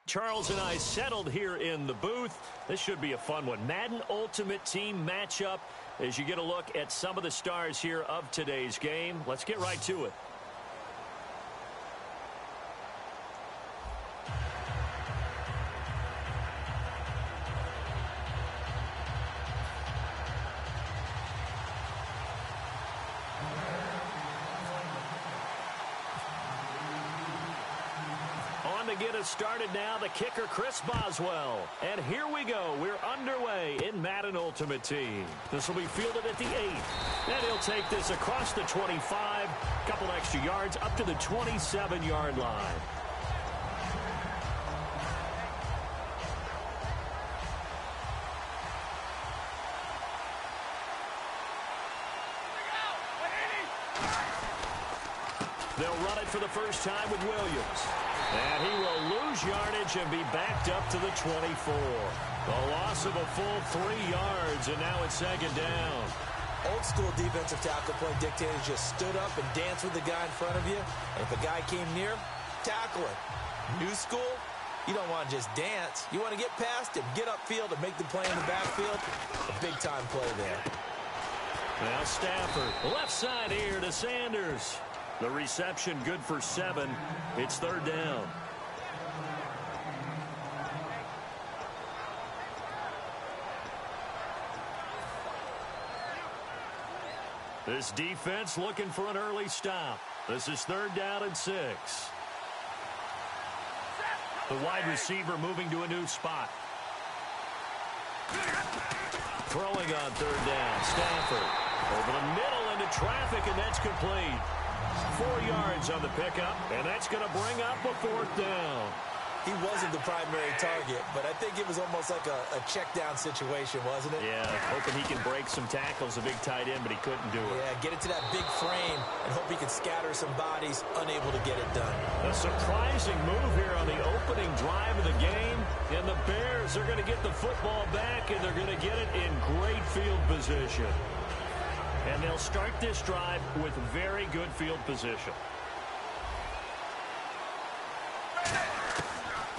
Charles and I settled here in the booth. This should be a fun one. Madden Ultimate Team matchup as you get a look at some of the stars here of today's game. Let's get right to it. To get us started now, the kicker, Chris Boswell. And here we go. We're underway in Madden Ultimate Team. This will be fielded at the 8. And he'll take this across the 25, couple extra yards up to the 27-yard line. They'll run it for the first time with Williams. And he will lose yardage and be backed up to the 24. A loss of a full 3 yards, and now it's second down. Old school defensive tackle play dictators just stood up and danced with the guy in front of you. And if a guy came near, tackle him. New school, you don't want to just dance. You want to get past him, get upfield, and make the play in the backfield. A big-time play there. Now Stafford, left side here to Sanders. The reception good for 7. It's third down. This defense looking for an early stop. This is third down and 6. The wide receiver moving to a new spot. Throwing on third down. Stafford over the middle into traffic, and that's complete. 4 yards on the pickup, and that's going to bring up a fourth down. He wasn't the primary target, but I think it was almost like a check down situation, wasn't it? Yeah, hoping he can break some tackles, a big tight end, but he couldn't do it. Yeah, get it to that big frame and hope he can scatter some bodies, unable to get it done. A surprising move here on the opening drive of the game, and the Bears are going to get the football back, and they're going to get it in great field position. And they'll start this drive with very good field position.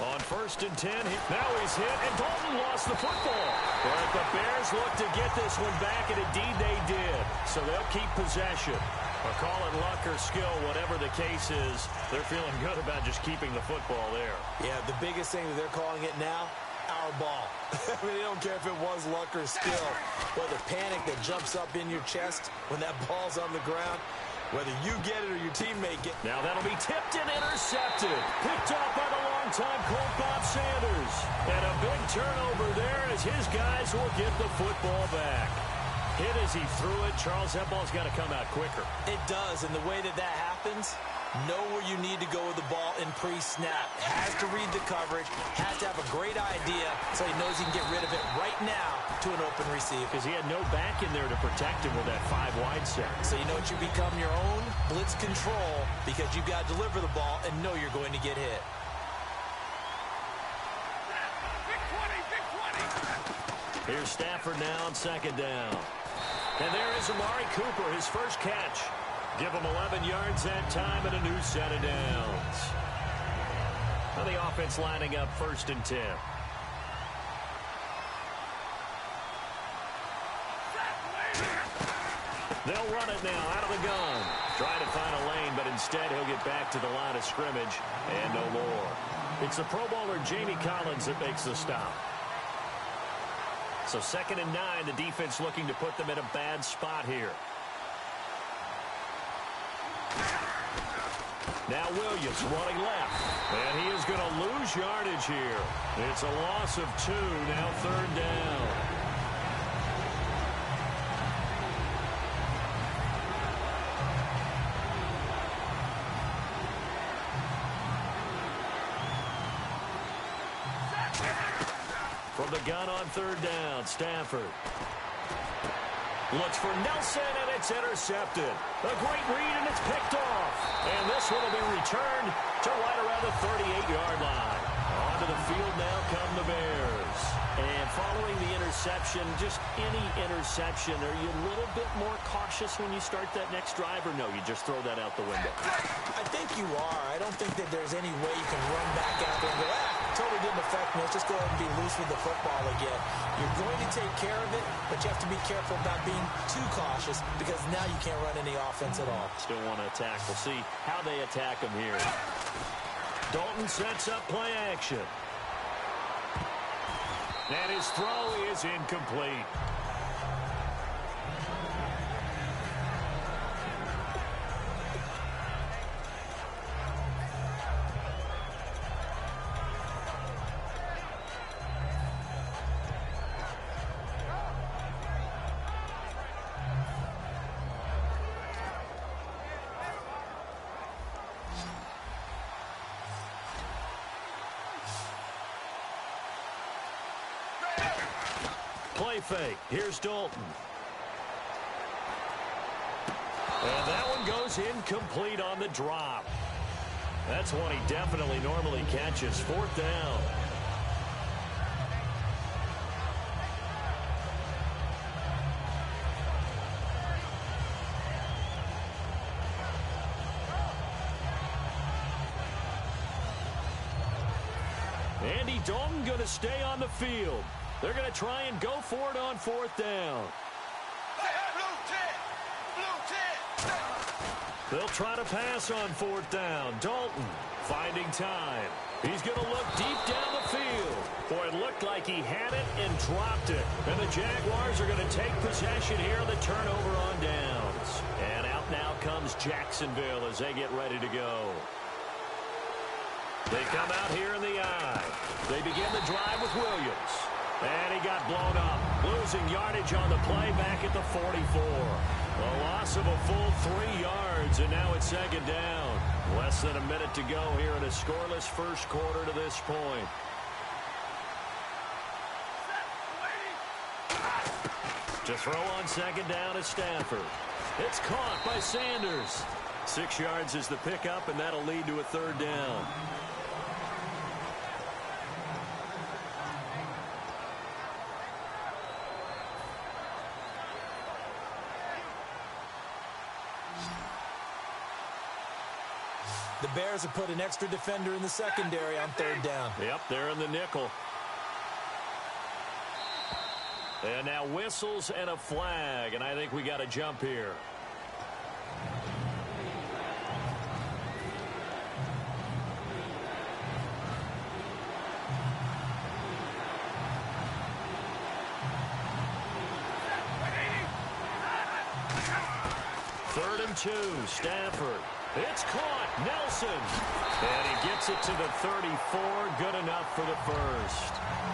On first and 10, now he's hit, and Dalton lost the football. But the Bears look to get this one back, and indeed they did. So they'll keep possession. Or call it luck or skill, whatever the case is, they're feeling good about just keeping the football there. Yeah, the biggest thing that they're calling it now, our ball. I mean, they don't care if it was luck or skill. Or the panic that jumps up in your chest when that ball's on the ground, whether you get it or your teammate get it. Now that'll be tipped and intercepted. Picked off by the longtime Colt Bob Sanders. And a big turnover there as his guys will get the football back. Hit as he threw it. Charles, that ball's got to come out quicker. It does, and the way that happens, know where you need to go with the ball in pre-snap. Has to read the coverage, has to have a great idea so he knows he can get rid of it right now to an open receiver. Because he had no back in there to protect him with that 5-wide set. So you know what, you become your own blitz control because you've got to deliver the ball and know you're going to get hit. Here's Stafford now on second down. And there is Amari Cooper, his first catch. Give him 11 yards that time and a new set of downs. Now the offense lining up first and 10. They'll run it now out of the gun. Trying to find a lane, but instead he'll get back to the line of scrimmage and no more. It's the Pro Bowler Jamie Collins that makes the stop. So second and 9, the defense looking to put them in a bad spot here. Now Williams running left. And he is going to lose yardage here. It's a loss of 2, now third down. From the gun on third down, Stafford looks for Nelson, and it's intercepted. A great read, and it's picked off. And this one will be returned to right around the 38-yard line. Onto the field now come the Bears. And following the interception, just any interception, are you a little bit more cautious when you start that next drive, or no, you just throw that out the window? I think you are. I don't think that there's any way you can run back out there and go, totally didn't affect me. Let's just go ahead and be loose with the football again. You're going to take care of it, but you have to be careful about being too cautious because now you can't run any offense at all. Still want to attack. We'll see how they attack him here. Dalton sets up play action. And his throw is incomplete. Play fake. Here's Dalton. And that one goes incomplete on the drop. That's one he definitely normally catches. Fourth down. Andy Dalton going to stay on the field. They're going to try and go for it on fourth down. They'll try to pass on fourth down. Dalton finding time. He's going to look deep down the field. Boy, it looked like he had it and dropped it. And the Jaguars are going to take possession here on the turnover on downs. And out now comes Jacksonville as they get ready to go. They come out here in the I. They begin the drive with Williams. And he got blown up, losing yardage on the play back at the 44. A loss of a full 3 yards, and now it's second down. Less than a minute to go here in a scoreless first quarter to this point. To throw on second down is Stafford. It's caught by Sanders. 6 yards is the pickup, and that'll lead to a third down. The Bears have put an extra defender in the secondary on third down. Yep, they're in the nickel. And now whistles and a flag, and I think we got a jump here. Third and 2, Stafford. It's caught, Nelson. And he gets it to the 34, good enough for the first.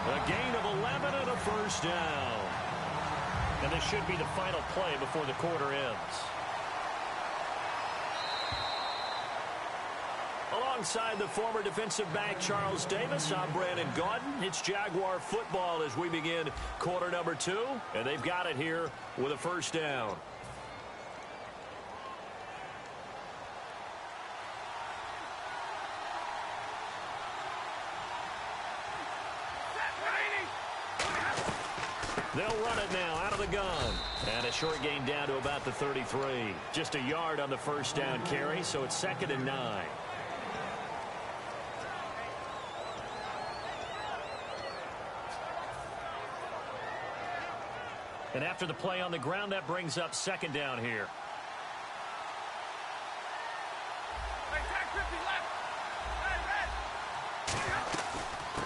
A gain of 11 and a first down. And this should be the final play before the quarter ends. Alongside the former defensive back Charles Davis, I'm Brandon Gaudin. It's Jaguar football as we begin quarter number 2. And they've got it here with a first down. They'll run it now out of the gun. And a short gain down to about the 33. Just a yard on the first down carry, so it's 2nd and 9. And after the play on the ground, that brings up 2nd down here.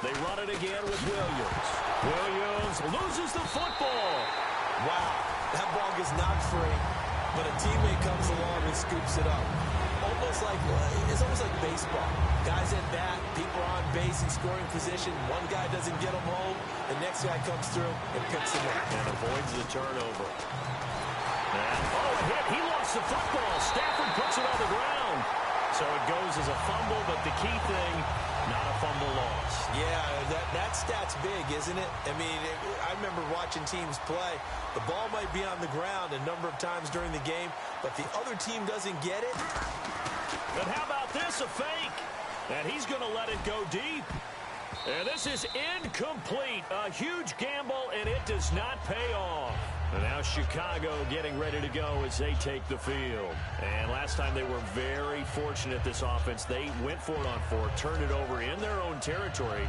They run it again with Williams. Williams loses the football. Wow, that ball gets knocked free, but a teammate comes along and scoops it up. It's almost like baseball. Guys at bat, people are on base in scoring position. One guy doesn't get them home. The next guy comes through and picks him up. And avoids the turnover. A hit. He lost the football. Stafford puts it on the ground. So it goes as a fumble, but the key thing, not a fumble loss. Yeah, that stat's big, isn't it? I mean, I remember watching teams play. The ball might be on the ground a number of times during the game, but the other team doesn't get it. And how about this, a fake? And he's going to let it go deep. And this is incomplete. A huge gamble, and it does not pay off. And now Chicago getting ready to go as they take the field. And last time they were very fortunate, this offense. They went for it on 4, turned it over in their own territory,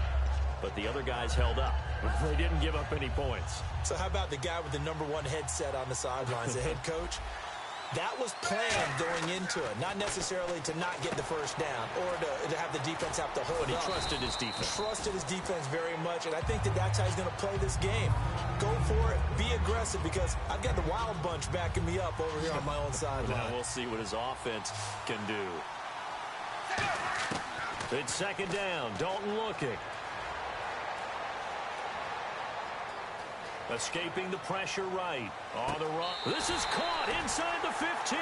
but the other guys held up. They didn't give up any points. So how about the guy with the #1 headset on the sidelines, the head coach? That was planned going into it, not necessarily to not get the first down or to have the defense have to hold up. But he trusted his defense. Trusted his defense very much, and I think that's how he's going to play this game. Go for it. Be aggressive, because I've got the wild bunch backing me up over here on my own sideline. Now we'll see what his offense can do. It's second down. Dalton looking. Escaping the pressure right. On the run. This is caught inside the 15.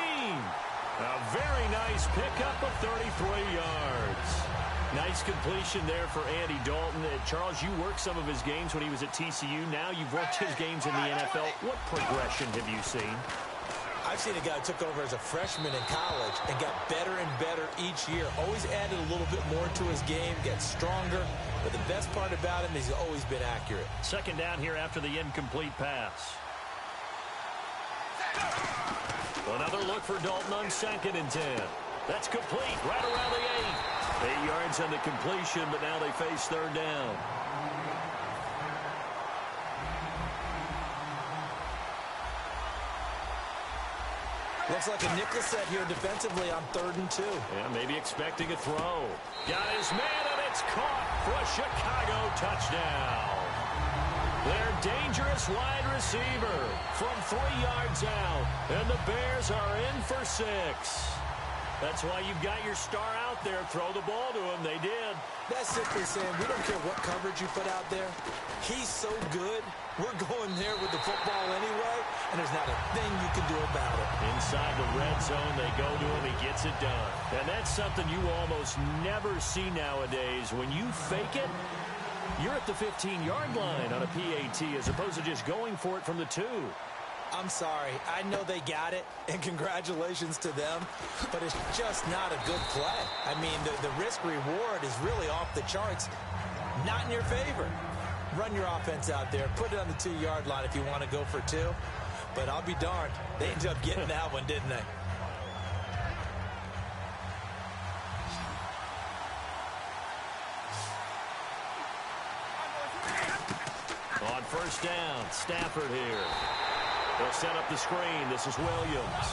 A very nice pickup of 33 yards. Nice completion there for Andy Dalton. Charles, you worked some of his games when he was at TCU. Now you've worked his games in the NFL. What progression have you seen? I've seen a guy who took over as a freshman in college and got better and better each year. Always added a little bit more to his game, gets stronger. But the best part about him is he's always been accurate. Second down here after the incomplete pass. Another look for Dalton on 2nd and 10. That's complete right around the 8. 8 yards on the completion, but now they face third down. Looks like a nickel set here defensively on 3rd and 2. Yeah, maybe expecting a throw. Got his man, and it's caught for a Chicago touchdown. Their dangerous wide receiver from 3 yards out, and the Bears are in for 6. That's why you've got your star out there. Throw the ball to him. They did. That's simply saying we don't care what coverage you put out there. He's so good. We're going there with the football anyway, and there's not a thing you can do about it. Inside the red zone, they go to him. He gets it done. And that's something you almost never see nowadays. When you fake it, you're at the 15-yard line on a PAT as opposed to just going for it from the 2. I'm sorry. I know they got it, and congratulations to them, but it's just not a good play. I mean, the risk-reward is really off the charts, not in your favor. Run your offense out there. Put it on the 2-yard line if you want to go for 2, but I'll be darned. They ended up getting that one, didn't they? On first down, Stafford here. They'll set up the screen. This is Williams.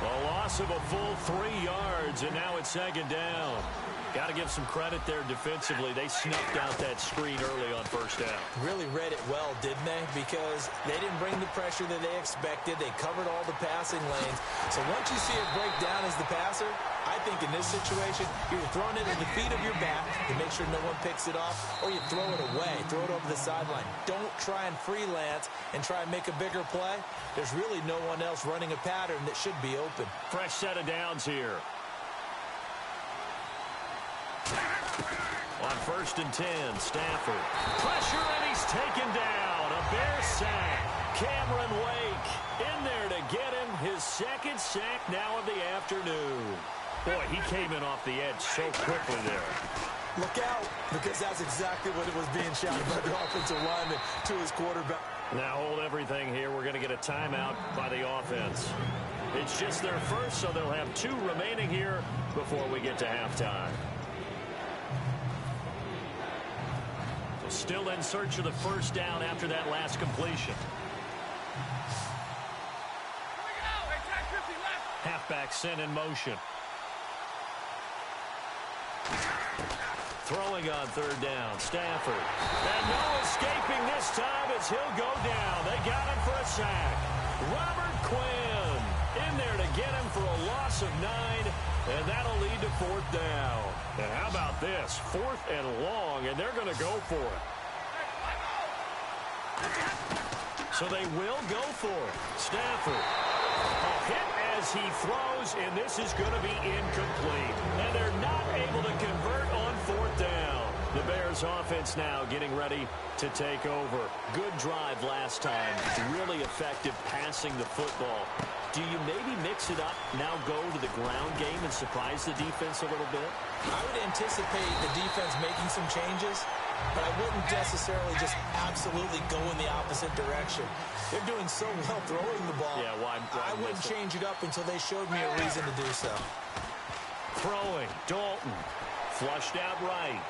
A loss of a full 3 yards, and now it's second down. Got to give some credit there defensively. They snuffed out that screen early on first down. Really read it well, didn't they? Because they didn't bring the pressure that they expected. They covered all the passing lanes. So once you see it break down as the passer, I think in this situation, you're throwing it at the feet of your back to make sure no one picks it off, or you throw it away, throw it over the sideline. Don't try and freelance and try and make a bigger play. There's really no one else running a pattern that should be open. Fresh set of downs here. On first and 10, Stafford. Pressure, and he's taken down. A Bear sack. Cameron Wake in there to get him his 2nd sack now of the afternoon. Boy, he came in off the edge so quickly there. Look out, because that's exactly what it was being shouted by the offensive lineman to his quarterback. Now hold everything here. We're going to get a timeout by the offense. It's just their first, so they'll have 2 remaining here before we get to halftime. Still in search of the first down after that last completion. Halfback sent in motion. Throwing on third down, Stafford. And no escaping this time as he'll go down. They got him for a sack. Robert Quinn in there to get him for a loss of 9, and that'll lead to 4th down. And how about this? 4th and long, and they're going to go for it. So they will go for it. Stafford. A hit as he throws, and this is going to be incomplete. And they're not able to convert on 4th down. The Bears offense now getting ready to take over. Good drive last time. Really effective passing the football. Do you maybe mix it up, now go to the ground game and surprise the defense a little bit? I would anticipate the defense making some changes, but I wouldn't necessarily just absolutely go in the opposite direction. They're doing so well throwing the ball. Yeah, why I wouldn't change it up until they showed me a reason to do so. Throwing, Dalton. Flushed out right.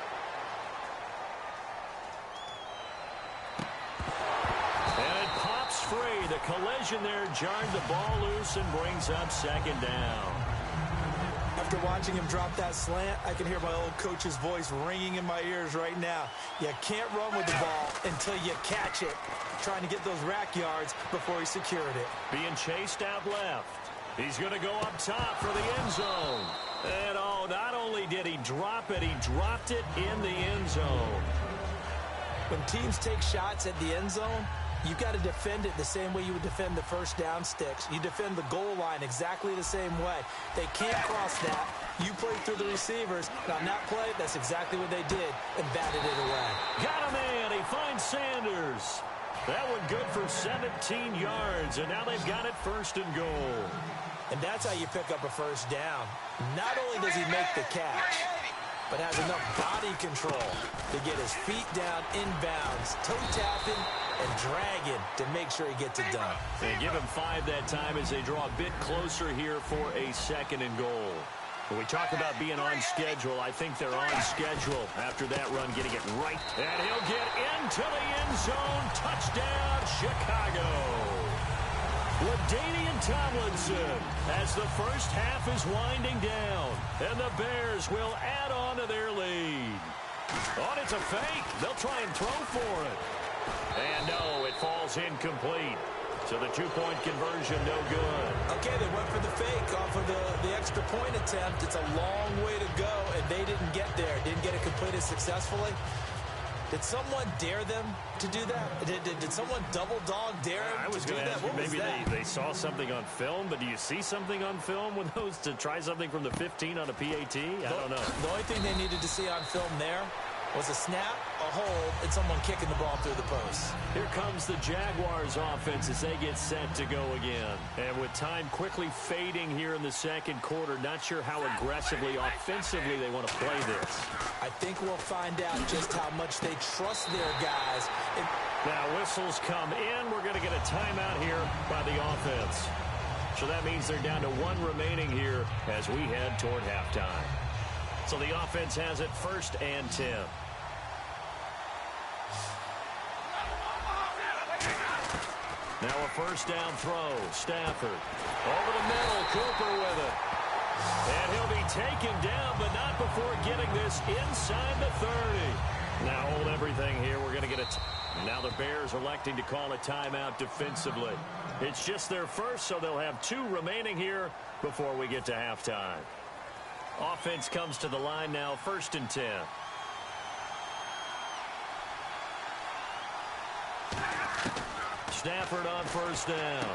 free. The collision there jarred the ball loose and brings up second down. After watching him drop that slant, I can hear my old coach's voice ringing in my ears right now. You can't run with the ball until you catch it. Trying to get those rack yards before he secured it. Being chased out left. He's going to go up top for the end zone. And not only did he drop it, he dropped it in the end zone. When teams take shots at the end zone, you've got to defend it the same way you would defend the first down sticks. You defend the goal line exactly the same way. They can't cross that. You play through the receivers. Now, on that play, that's exactly what they did and batted it away. Got a man. He finds Sanders. That one good for 17 yards, and now they've got it first and goal. And that's how you pick up a first down. Not only does he make the catch, but has enough body control to get his feet down inbounds, toe tapping and dragging to make sure he gets it done. They give him 5 that time as they draw a bit closer here for a second and goal. When we talk about being on schedule, I think they're on schedule after that run, getting it right. And he'll get into the end zone. Touchdown, Chicago. LaDainian Tomlinson as the first half is winding down. And the Bears will add on to their lead. It's a fake. They'll try and throw for it. And no, it falls incomplete. So the two-point conversion, no good. Okay, they went for the fake off of the extra point attempt. It's a long way to go, and they didn't get there. Didn't get it completed successfully. Did someone dare them to do that? Did someone double dog dare them to do that? What was that? Maybe they saw something on film, but do you see something on film with those to try something from the 15 on a PAT? I don't know. The only thing they needed to see on film there was a snap, a hold, and someone kicking the ball through the post. Here comes the Jaguars offense as they get set to go again. And with time quickly fading here in the second quarter, not sure how aggressively, offensively they want to play this. I think we'll find out just how much they trust their guys. Now whistles come in. We're going to get a timeout here by the offense. So that means they're down to 1 remaining here as we head toward halftime. So the offense has it 1st and 10. Now a first down throw. Stafford. Over the middle. Cooper with it. And he'll be taken down, but not before getting this inside the 30. Now hold everything here. We're going to get it. Now the Bears electing to call a timeout defensively. It's just their first, so they'll have 2 remaining here before we get to halftime. Offense comes to the line now, 1st and 10. Stafford on first down.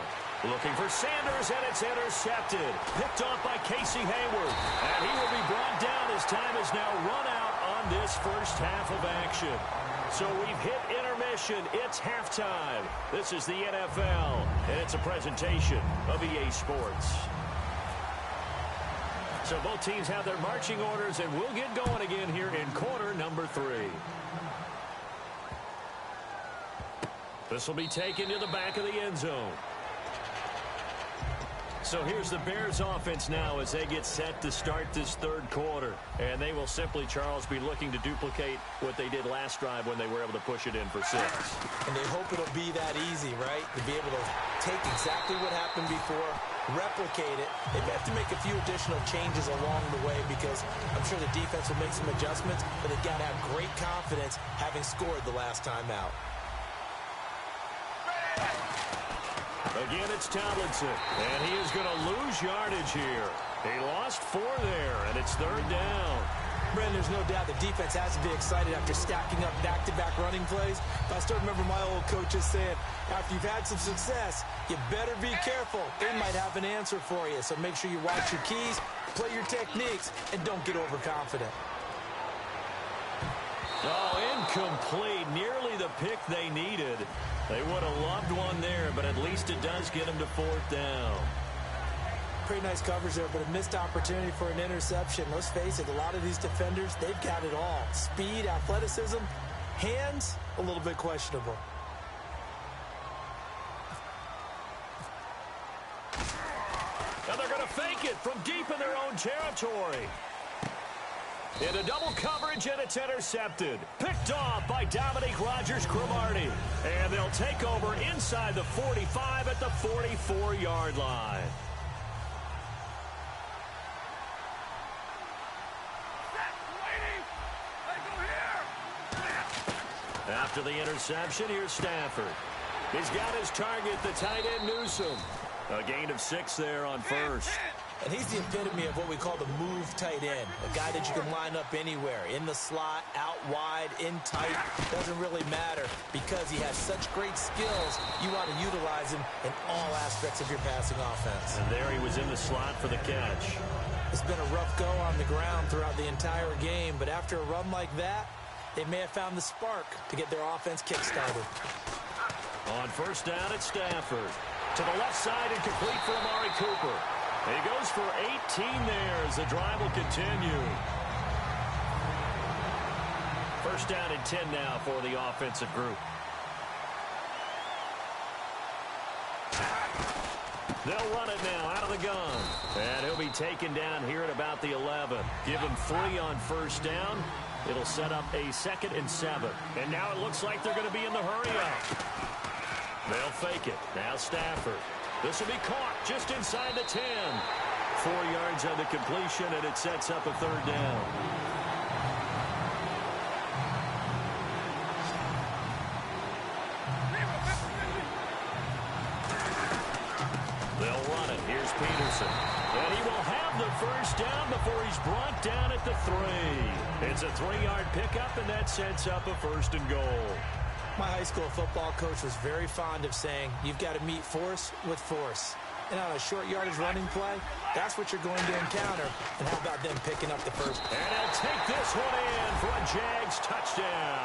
Looking for Sanders, and it's intercepted. Picked off by Casey Hayward. And he will be brought down as time is now run out on this first half of action. So we've hit intermission. It's halftime. This is the NFL, and it's a presentation of EA Sports. So both teams have their marching orders, and we'll get going again here in quarter number 3. This will be taken to the back of the end zone. So here's the Bears offense now as they get set to start this third quarter. And they will simply, Charles, be looking to duplicate what they did last drive when they were able to push it in for 6. And they hope it'll be that easy, right? To be able to take exactly what happened before, replicate it. They may have to make a few additional changes along the way because I'm sure the defense will make some adjustments, but they've got to have great confidence having scored the last time out. Again, it's Tomlinson, and he is going to lose yardage here. He lost 4 there, and it's 3rd down. Brent, there's no doubt the defense has to be excited after stacking up back-to-back running plays. But I still remember my old coaches saying, after you've had some success, you better be careful. They might have an answer for you. So make sure you watch your keys, play your techniques, and don't get overconfident. Oh, incomplete. Nearly the pick they needed. They would have loved one there, but at least it does get them to 4th down. Pretty nice coverage there, but a missed opportunity for an interception. Let's face it, a lot of these defenders, they've got it all. Speed, athleticism, hands, a little bit questionable. Now they're going to fake it from deep in their own territory. Into double coverage, and it's intercepted. Picked off by Dominique Rodgers-Cromartie. And they'll take over inside the 45 at the 44-yard line. After the interception, here's Stafford. He's got his target, the tight end Newsome. A gain of 6 there on first. And he's the epitome of what we call the move tight end. A guy that you can line up anywhere. In the slot, out wide, in tight. Doesn't really matter because he has such great skills. You want to utilize him in all aspects of your passing offense. And there he was in the slot for the catch. It's been a rough go on the ground throughout the entire game, but after a run like that, they may have found the spark to get their offense kick-started. On first down, it's Stafford. To the left side and complete for Amari Cooper. He goes for 18 there as the drive will continue. First down and 10 now for the offensive group. They'll run it now out of the gun. And he'll be taken down here at about the 11. Give him 3 on first down. It'll set up a 2nd and 7. And now it looks like they're going to be in the hurry-up. They'll fake it. Now Stafford. This will be caught just inside the 10. 4 yards on the completion, and it sets up a 3rd down. They'll run it. Here's Peterson. And he will have the first down before he's brought down at the 3. It's a 3-yard pickup, and that sets up a 1st and goal. My high school football coach was very fond of saying, you've got to meet force with force. And on a short yardage running play, that's what you're going to encounter. And how about them picking up the first? And he'll take this one in for a Jags touchdown.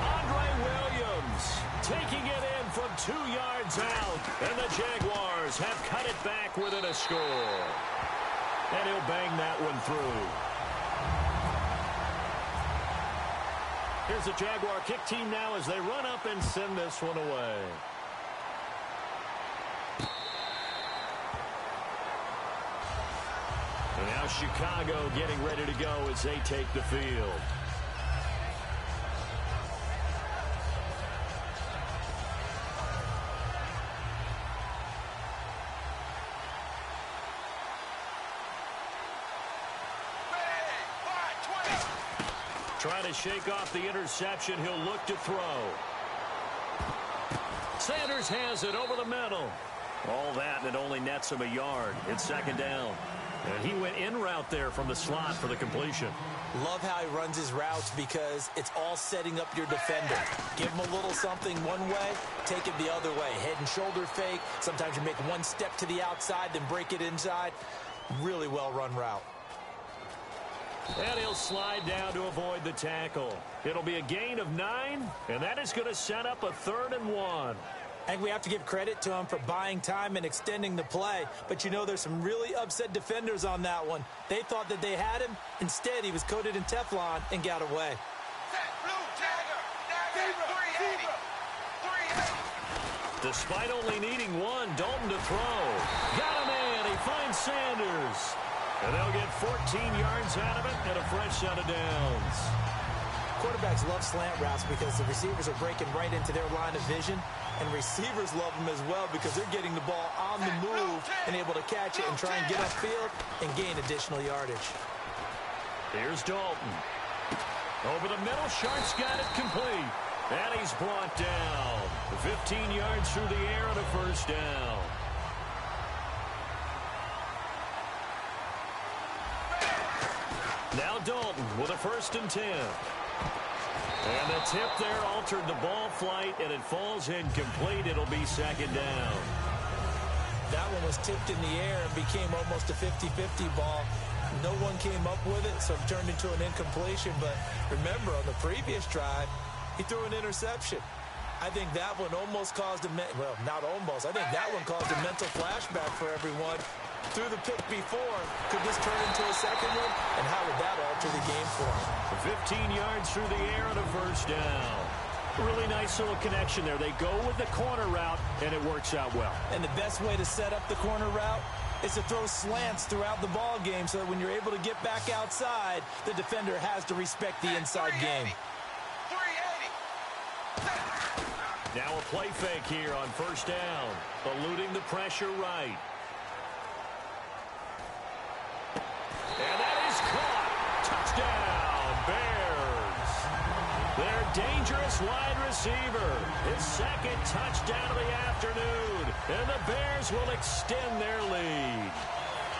Andre Williams taking it in from 2 yards out. And the Jaguars have cut it back within a score. And he'll bang that one through. Here's the Jaguar kick team now as they run up and send this one away. And now Chicago getting ready to go as they take the field. Trying to shake off the interception. He'll look to throw. Sanders has it over the middle. All that, and it only nets him a yard. It's 2nd down. And he went in route there from the slot for the completion. Love how he runs his routes because it's all setting up your defender. Give him a little something one way, take it the other way. Head and shoulder fake. Sometimes you make one step to the outside, then break it inside. Really well-run route. And he'll slide down to avoid the tackle. It'll be a gain of 9, and that is going to set up a 3rd and 1. I think we have to give credit to him for buying time and extending the play. But, you know, there's some really upset defenders on that one. They thought that they had him. Instead, he was coated in Teflon and got away. Despite only needing 1, Dalton to throw. Got a man. He finds Sanders. And they'll get 14 yards out of it and a fresh set of downs. Quarterbacks love slant routes because the receivers are breaking right into their line of vision. And receivers love them as well because they're getting the ball on the move and able to catch it and try and get upfield and gain additional yardage. Here's Dalton. Over the middle, Sharp's got it complete. And he's brought down. 15 yards through the air and a first down. Now Dalton with a 1st and 10. And the tip there altered the ball flight, and it falls incomplete. It'll be 2nd down. That one was tipped in the air and became almost a 50-50 ball. No one came up with it, so it turned into an incompletion. But remember, on the previous drive, he threw an interception. I think that one almost caused a, well, not almost. I think that one caused a mental flashback for everyone. Threw the pick before. Could this turn into a 2nd one? And how would that alter the game for him? 15 yards through the air and a first down. Really nice little connection there. They go with the corner route, and it works out well. And the best way to set up the corner route is to throw slants throughout the ball game so that when you're able to get back outside, the defender has to respect the inside game. 380. Now a play fake here on first down, eluding the pressure right. And that is caught. Touchdown, Bears. Their dangerous wide receiver, his second touchdown of the afternoon, and the Bears will extend their lead.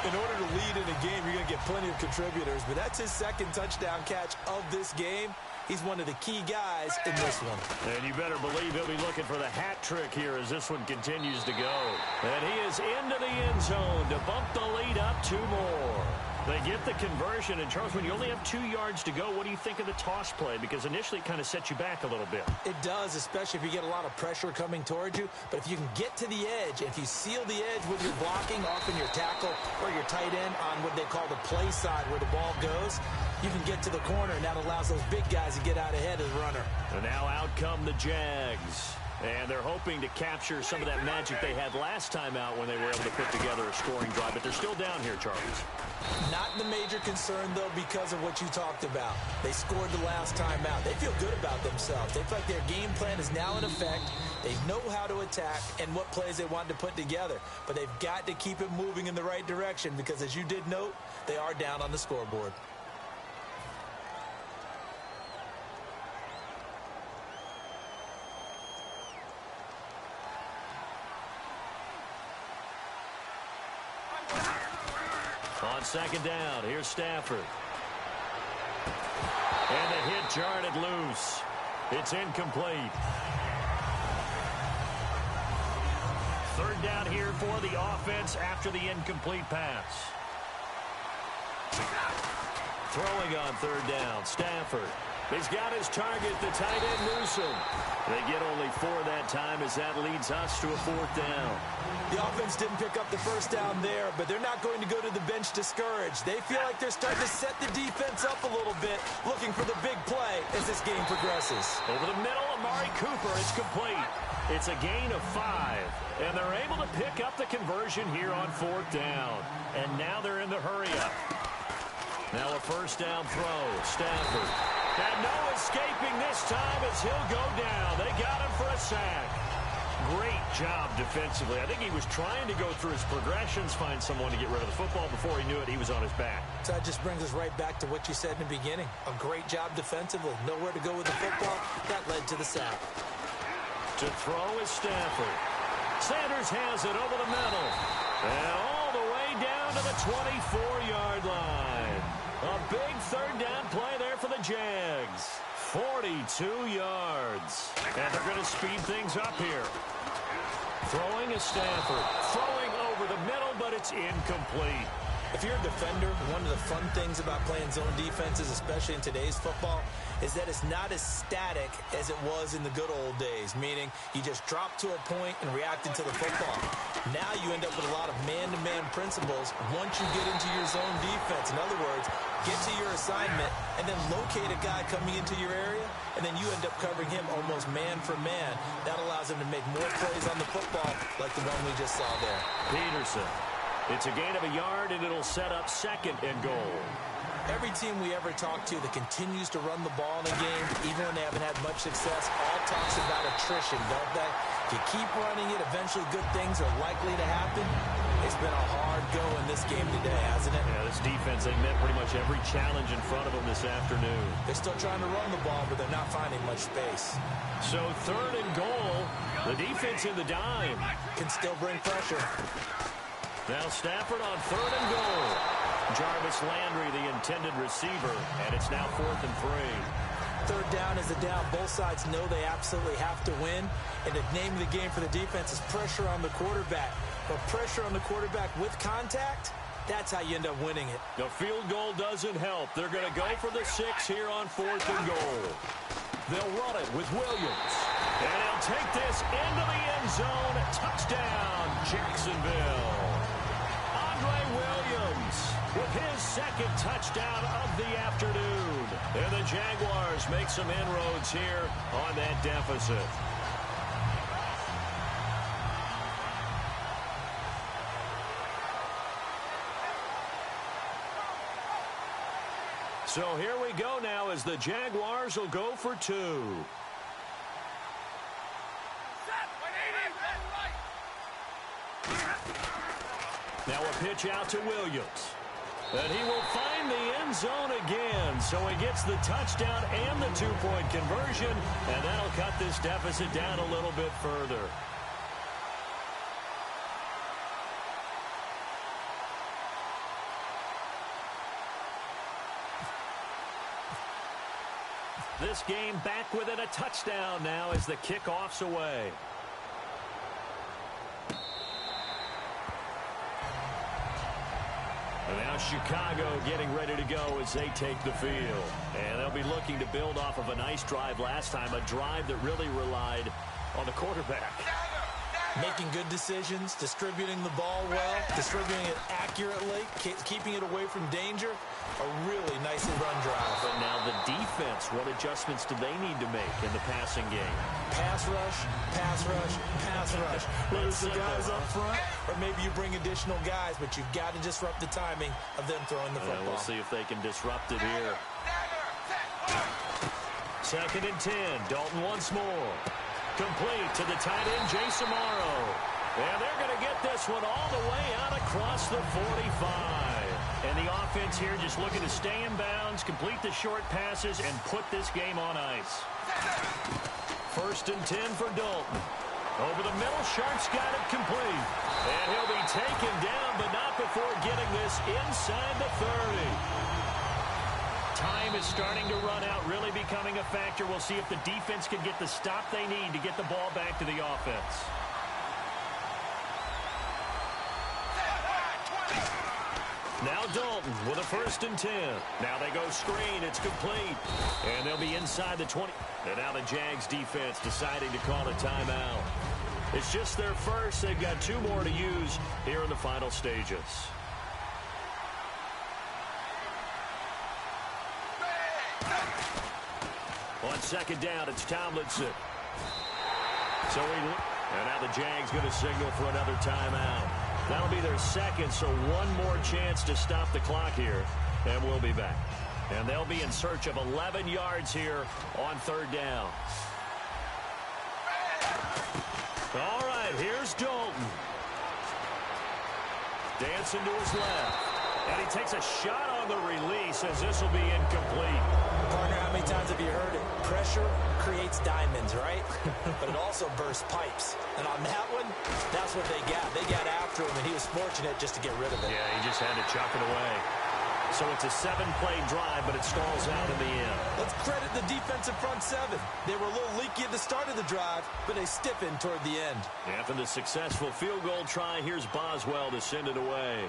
In order to lead in a game, you're going to get plenty of contributors, but that's his second touchdown catch of this game. He's one of the key guys in this one. And you better believe he'll be looking for the hat trick here as this one continues to go. And he is into the end zone to bump the lead up 2 more. They get the conversion, and Charles, when you only have 2 yards to go, what do you think of the toss play? Because initially it kind of sets you back a little bit. It does, especially if you get a lot of pressure coming towards you. But if you can get to the edge, if you seal the edge with your blocking, often your tackle or your tight end on what they call the play side where the ball goes, you can get to the corner, and that allows those big guys to get out ahead of the runner. And now out come the Jags. And they're hoping to capture some of that magic they had last time out when they were able to put together a scoring drive. But they're still down here, Charles. Not the major concern, though, because of what you talked about. They scored the last time out. They feel good about themselves. They feel like their game plan is now in effect. They know how to attack and what plays they want to put together. But they've got to keep it moving in the right direction because, as you did note, they are down on the scoreboard. On second down, here's Stafford. And the hit jarred it loose. It's incomplete. Third down here for the offense after the incomplete pass. Throwing on third down, Stafford. He's got his target, the tight end Newsome. They get only 4 that time as that leads us to a 4th down. The offense didn't pick up the first down there, but they're not going to go to the bench discouraged. They feel like they're starting to set the defense up a little bit, looking for the big play as this game progresses. Over the middle, Amari Cooper, it's complete. It's a gain of 5, and they're able to pick up the conversion here on 4th down. And now they're in the hurry-up. Now a first down throw, Stafford. And no escaping this time as he'll go down. They got him for a sack. Great job defensively. I think he was trying to go through his progressions, find someone to get rid of the football. Before he knew it, he was on his back. So that just brings us right back to what you said in the beginning. A great job defensively. Nowhere to go with the football. That led to the sack. To throw is Stafford. Sanders has it over the middle. And all the way down to the 24-yard line. A big third down play there for the Jags. 42 yards. And they're going to speed things up here. Throwing is Stafford. Throwing over the middle, but it's incomplete. If you're a defender, one of the fun things about playing zone defenses, especially in today's football, is that it's not as static as it was in the good old days, meaning you just drop to a point and react into the football. Now you end up with a lot of man-to-man principles once you get into your zone defense. In other words, get to your assignment and then locate a guy coming into your area, and then you end up covering him almost man for man. That allows him to make more plays on the football like the one we just saw there. Peterson. It's a gain of a yard, and it'll set up 2nd and goal. Every team we ever talk to that continues to run the ball in a game, even when they haven't had much success, all talks about attrition, don't they? If you keep running it, eventually good things are likely to happen. It's been a hard go in this game today, hasn't it? Yeah, this defense, they met pretty much every challenge in front of them this afternoon. They're still trying to run the ball, but they're not finding much space. So 3rd and goal, the defense in the dime. Can still bring pressure. Now Stafford on 3rd and goal. Jarvis Landry, the intended receiver, and it's now 4th and 3. 3rd down is the down. Both sides know they absolutely have to win, and the name of the game for the defense is pressure on the quarterback. But pressure on the quarterback with contact, that's how you end up winning it. The field goal doesn't help. They're going to go for the 6 here on 4th and goal. They'll run it with Williams. And he'll take this into the end zone. Touchdown, Jacksonville. Andre Williams with his second touchdown of the afternoon. And the Jaguars make some inroads here on that deficit. So here we go now as the Jaguars will go for two. Now a pitch out to Williams. And he will find the end zone again. So he gets the touchdown and the two-point conversion. And that'll cut this deficit down a little bit further. This game back within a touchdown now as the kickoff's away. And now Chicago getting ready to go as they take the field. And they'll be looking to build off of a nice drive last time, a drive that really relied on the quarterback. Making good decisions, distributing the ball well, distributing it accurately, keeping it away from danger. A really nicely run drive. But now the defense, what adjustments do they need to make in the passing game? Pass rush, pass rush, pass rush. Whether it's the guys up front, or maybe you bring additional guys, but you've got to disrupt the timing of them throwing the football. We'll see if they can disrupt it here. 2nd and 10. Dalton once more. Complete to the tight end, Jason Morrow. And they're going to get this one all the way out across the 45. And the offense here just looking to stay in bounds, complete the short passes, and put this game on ice. 1st and 10 for Dalton. Over the middle, Sharp's got it complete. And he'll be taken down, but not before getting this inside the 30. Time is starting to run out, really becoming a factor. We'll see if the defense can get the stop they need to get the ball back to the offense. Now Dalton with a 1st and 10. Now they go screen. It's complete. And they'll be inside the 20. And now the Jags defense deciding to call a timeout. It's just their first. They've got 2 more to use here in the final stages. On 2nd down, it's Tomlinson. And now the Jags going to signal for another timeout. That'll be their second, so one more chance to stop the clock here, and we'll be back. And they'll be in search of 11 yards here on 3rd down. All right, here's Dalton. Dancing to his left. And he takes a shot on the release as this will be incomplete. Partner, how many times have you heard it? Pressure creates diamonds, right? But it also bursts pipes. And on that one, that's what they got. They got after him, and he was fortunate just to get rid of it. Yeah, he just had to chuck it away. So it's a 7-play drive, but it stalls out in the end. Let's credit the defensive front 7. They were a little leaky at the start of the drive, but they stiffened toward the end. After the successful field goal try, here's Boswell to send it away.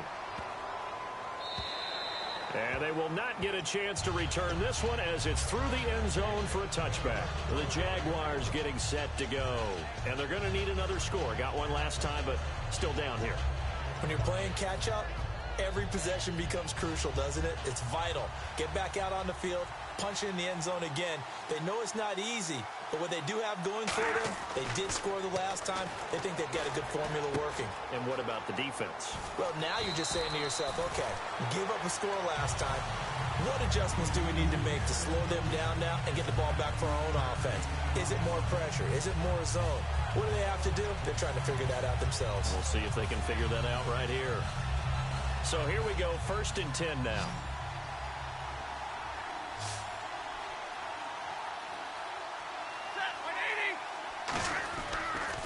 And they will not get a chance to return this one as it's through the end zone for a touchback. The Jaguars getting set to go. And they're going to need another score. Got one last time, but still down here. When you're playing catch-up, every possession becomes crucial, doesn't it? It's vital. Get back out on the field, punch it in the end zone again. They know it's not easy, but what they do have going for them, they did score the last time. They think they've got a good formula working. And what about the defense? Well, now you're just saying to yourself, okay, give up a score last time. What adjustments do we need to make to slow them down now and get the ball back for our own offense? Is it more pressure? Is it more zone? What do they have to do? They're trying to figure that out themselves. We'll see if they can figure that out right here. So here we go, 1st and 10 now.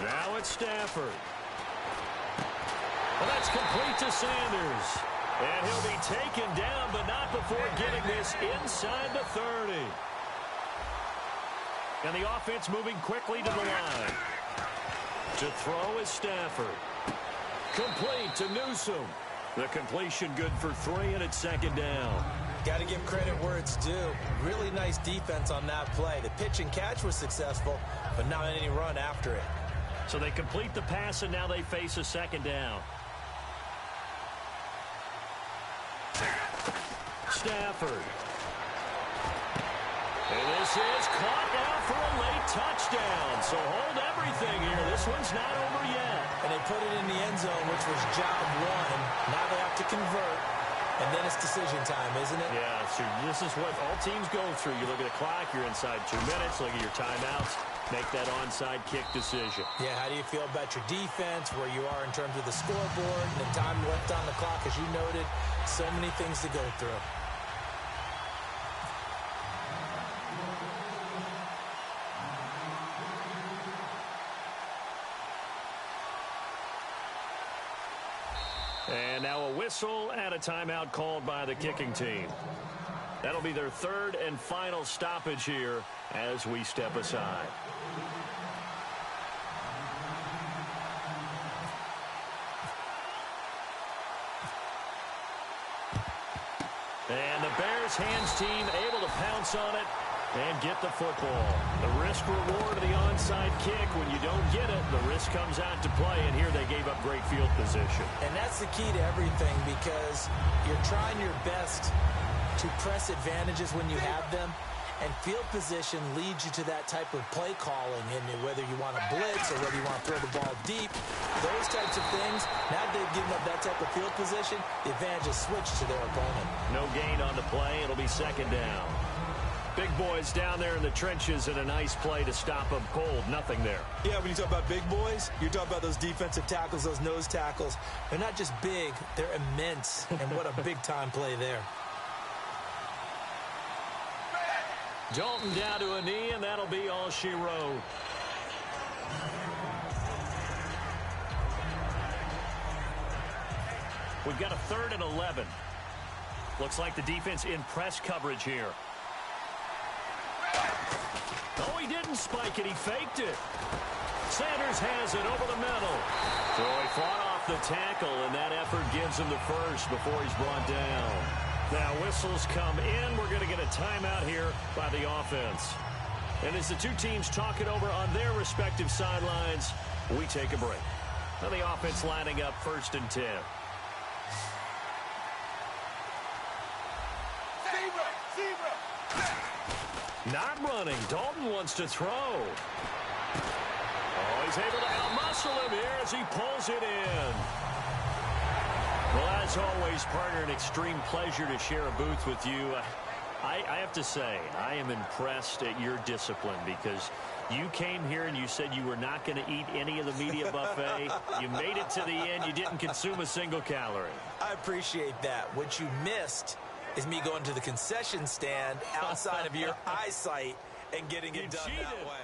Now it's Stafford. Well, that's complete to Sanders. And he'll be taken down, but not before getting this inside the 30. And the offense moving quickly to the line. To throw is Stafford. Complete to Newsome. The completion good for 3, and it's 2nd down. Got to give credit where it's due. Really nice defense on that play. The pitch and catch was successful, but not any run after it. So they complete the pass, and now they face a 2nd down. Stafford. And this is caught now for a late touchdown. So hold everything here. This one's not over yet. And they put it in the end zone, which was job one. Now they have to convert. And then it's decision time, isn't it? Yeah, so this is what all teams go through. You look at the clock, you're inside 2 minutes, look at your timeouts, make that onside kick decision. Yeah, how do you feel about your defense, where you are in terms of the scoreboard, and the time left on the clock, as you noted? So many things to go through. And now a whistle and a timeout called by the kicking team. That'll be their third and final stoppage here as we step aside. And the Bears hands team able to pounce on it and get the football. The risk reward of the onside kick. When you don't get it, the risk comes out to play, and here they gave up great field position. And that's the key to everything, because you're trying your best to press advantages when you have them, and field position leads you to that type of play calling, and whether you want to blitz or whether you want to throw the ball deep, those types of things. Now they've given up that type of field position, the advantage is switched to their opponent. No gain on the play. It'll be second down. Big boys down there in the trenches, and a nice play to stop them cold. Nothing there. Yeah, when you talk about big boys, you're talking about those defensive tackles, those nose tackles. They're not just big, they're immense, and what a big-time play there. Dalton down to a knee, and that'll be all she wrote. We've got a 3rd and 11. Looks like the defense in press coverage here. Oh, he didn't spike it. He faked it. Sanders has it over the middle. So he fought off the tackle, and that effort gives him the first before he's brought down. Now whistles come in. We're going to get a timeout here by the offense. And as the two teams talk it over on their respective sidelines, we take a break. Now the offense lining up 1st and 10. Not running. Dalton wants to throw. Oh, he's able to outmuscle him here as he pulls it in. Well, as always, partner, an extreme pleasure to share a booth with you. I have to say, I am impressed at your discipline, because you came here and you said you were not going to eat any of the media buffet. You made it to the end. You didn't consume a single calorie. I appreciate that. What you missed is me going to the concession stand outside of your eyesight and getting it done that way.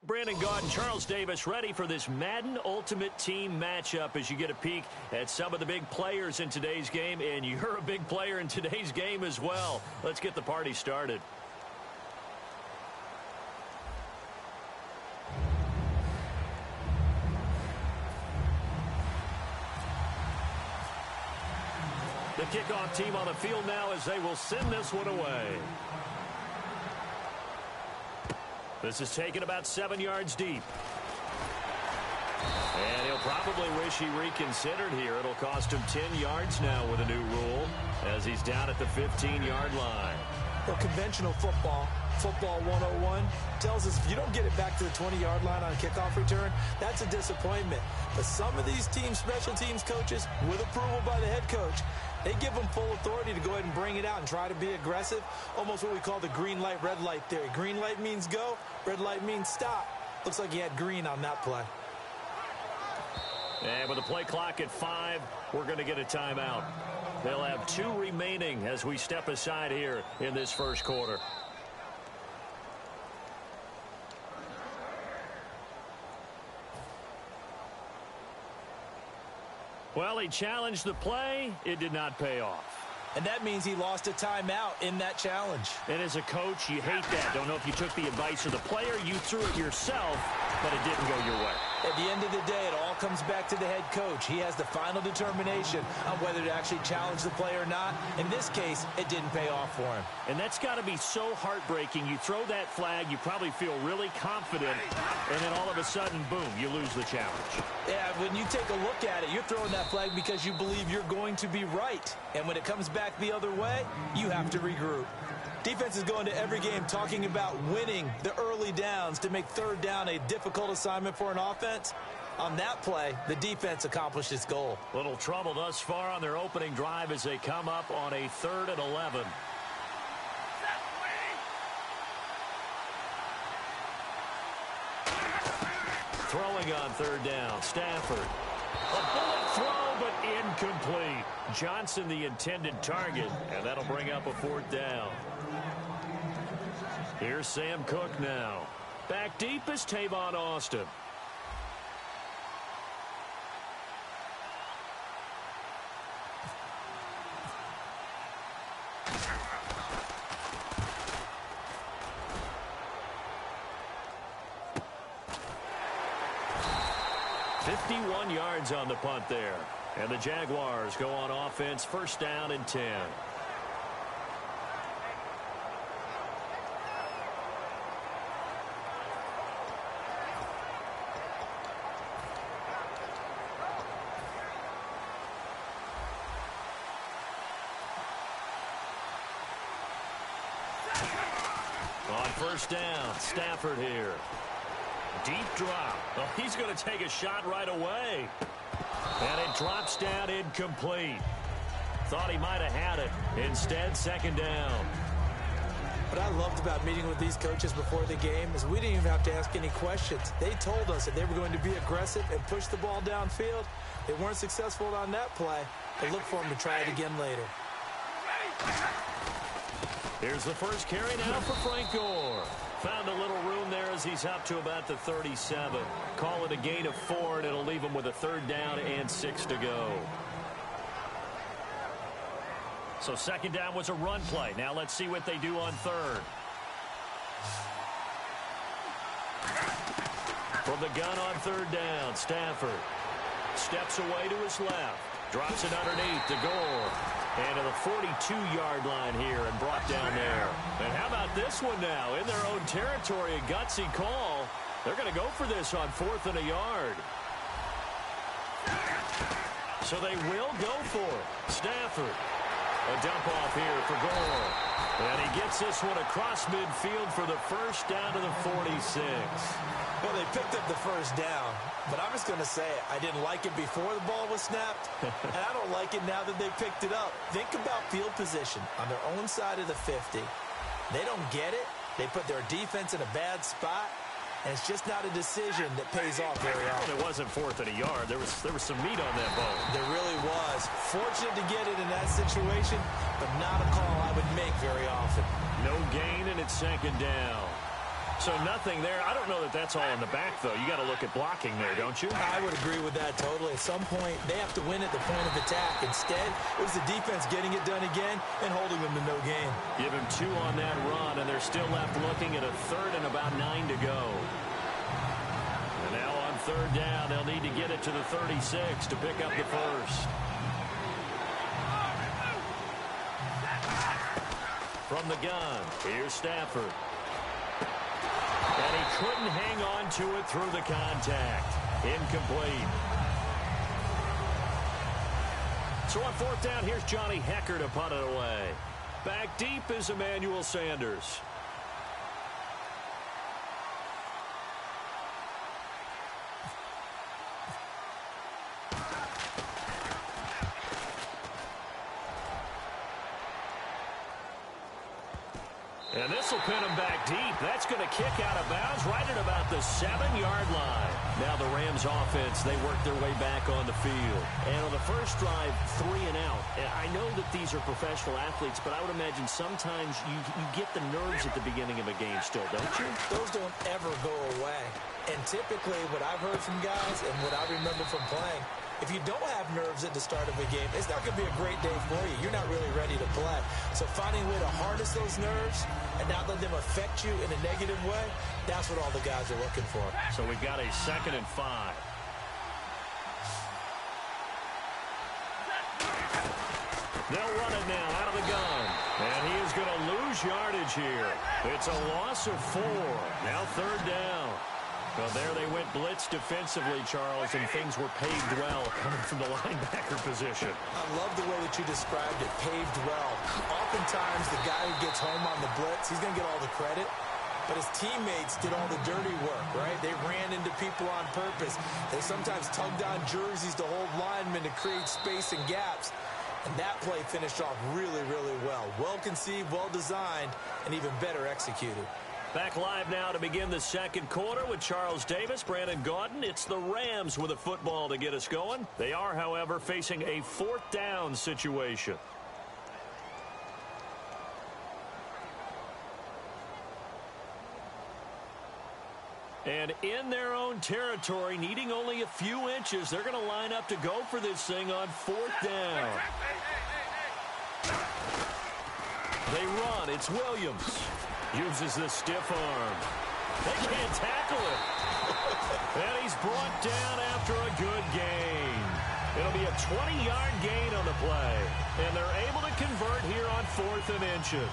Brandon Gaud and Charles Davis ready for this Madden Ultimate Team matchup as you get a peek at some of the big players in today's game, and you're a big player in today's game as well. Let's get the party started. The kickoff team on the field now as they will send this one away. This is taken about 7 yards deep. And he'll probably wish he reconsidered here. It'll cost him 10 yards now with a new rule as he's down at the 15-yard line. Well, conventional football 101, tells us if you don't get it back to the 20-yard line on a kickoff return, that's a disappointment. But some of these special teams coaches, with approval by the head coach, they give them full authority to go ahead and bring it out and try to be aggressive. Almost what we call the green light, red light theory. Green light means go, red light means stop. Looks like he had green on that play. And with the play clock at 5, we're going to get a timeout. They'll have 2 remaining as we step aside here in this first quarter. Well, he challenged the play. It did not pay off. And that means he lost a timeout in that challenge. And as a coach, you hate that. Don't know if you took the advice of the player. You threw it yourself, but it didn't go your way. At the end of the day, it all comes back to the head coach. He has the final determination on whether to actually challenge the play or not. In this case, it didn't pay off for him. And that's got to be so heartbreaking. You throw that flag, you probably feel really confident, and then all of a sudden, boom, you lose the challenge. Yeah, when you take a look at it, you're throwing that flag because you believe you're going to be right. And when it comes back the other way, you have to regroup. Defense is going to every game talking about winning the early downs to make third down a difficult assignment for an offense. On that play, the defense accomplished its goal. Little trouble thus far on their opening drive as they come up on a 3rd and 11. Throwing on 3rd down, Stafford. A bullet throw, but incomplete. Johnson the intended target, and that'll bring up a 4th down. Here's Sam Cook now. Back deep is Tavon Austin. .51 yards on the punt there. And the Jaguars go on offense, 1st down and 10. On 1st down, Stafford here. Deep drop. Well, he's going to take a shot right away. And it drops down incomplete. Thought he might have had it. Instead, 2nd down. What I loved about meeting with these coaches before the game is we didn't even have to ask any questions. They told us that they were going to be aggressive and push the ball downfield. They weren't successful on that play, but look for them to try it again later. Here's the first carry now for Frank Gore. Found a little room there as he's up to about the 37. Call it a gain of 4, and it'll leave him with a 3rd down and 6 to go. So 2nd down was a run play. Now let's see what they do on 3rd. From the gun on 3rd down, Stafford steps away to his left. Drops it underneath to Gore. And to the 42-yard line here and brought down there. And how about this one now? In their own territory, a gutsy call. They're going to go for this on 4th and a yard. So they will go for it. Stafford. A dump off here for Gore. And he gets this one across midfield for the 1st down to the 46. Well, they picked up the 1st down, but I'm just going to say it. I didn't like it before the ball was snapped, and I don't like it now that they picked it up. Think about field position on their own side of the 50. They don't get it. They put their defense in a bad spot, and it's just not a decision that pays off very often. Well, it wasn't 4th and a yard. There was some meat on that ball. There really was. Fortunate to get it in that situation, but not a call I would make very often. No gain, and it's 2nd down. So nothing there. I don't know that that's all in the back, though. You got to look at blocking there, don't you? I would agree with that totally. At some point, they have to win at the point of attack. Instead, it was the defense getting it done again and holding them to no gain. Give him 2 on that run, and they're still left looking at a third and about 9 to go. And now on third down, they'll need to get it to the 36 to pick up the first. From the gun, here's Stafford. And he couldn't hang on to it through the contact. Incomplete. So on fourth down, here's Johnny Hecker to punt it away. Back deep is Emmanuel Sanders. And this will pin him back deep. That's going to kick out of bounds right at about the 7-yard line. Now the Rams offense, they work their way back on the field. And on the first drive, 3 and out. I know that these are professional athletes, but I would imagine sometimes you get the nerves at the beginning of a game still, don't you? Those don't ever go away. And typically what I've heard from guys and what I remember from playing, if you don't have nerves at the start of a game, it's not going to be a great day for you. You're not really ready to play. So finding a way to harness those nerves and not let them affect you in a negative way, that's what all the guys are looking for. So we've got a 2nd and 5. They'll run it now out of the gun. And he is going to lose yardage here. It's a loss of 4. Now third down. Well, there they went blitz defensively, Charles, and things were paved well coming from the linebacker position. I love the way that you described it, paved well. Oftentimes, the guy who gets home on the blitz, he's going to get all the credit. But his teammates did all the dirty work, right? They ran into people on purpose. They sometimes tugged on jerseys to hold linemen to create space and gaps. And that play finished off really, really well. Well conceived, well designed, and even better executed. Back live now to begin the second quarter with Charles Davis, Brandon Gaudin. It's the Rams with a football to get us going. They are, however, facing a 4th down situation. And in their own territory, needing only a few inches, they're going to line up to go for this thing on 4th down. They run. It's Williams. Uses the stiff arm. They can't tackle him. And he's brought down after a good gain. It'll be a 20-yard gain on the play. And they're able to convert here on 4th and inches.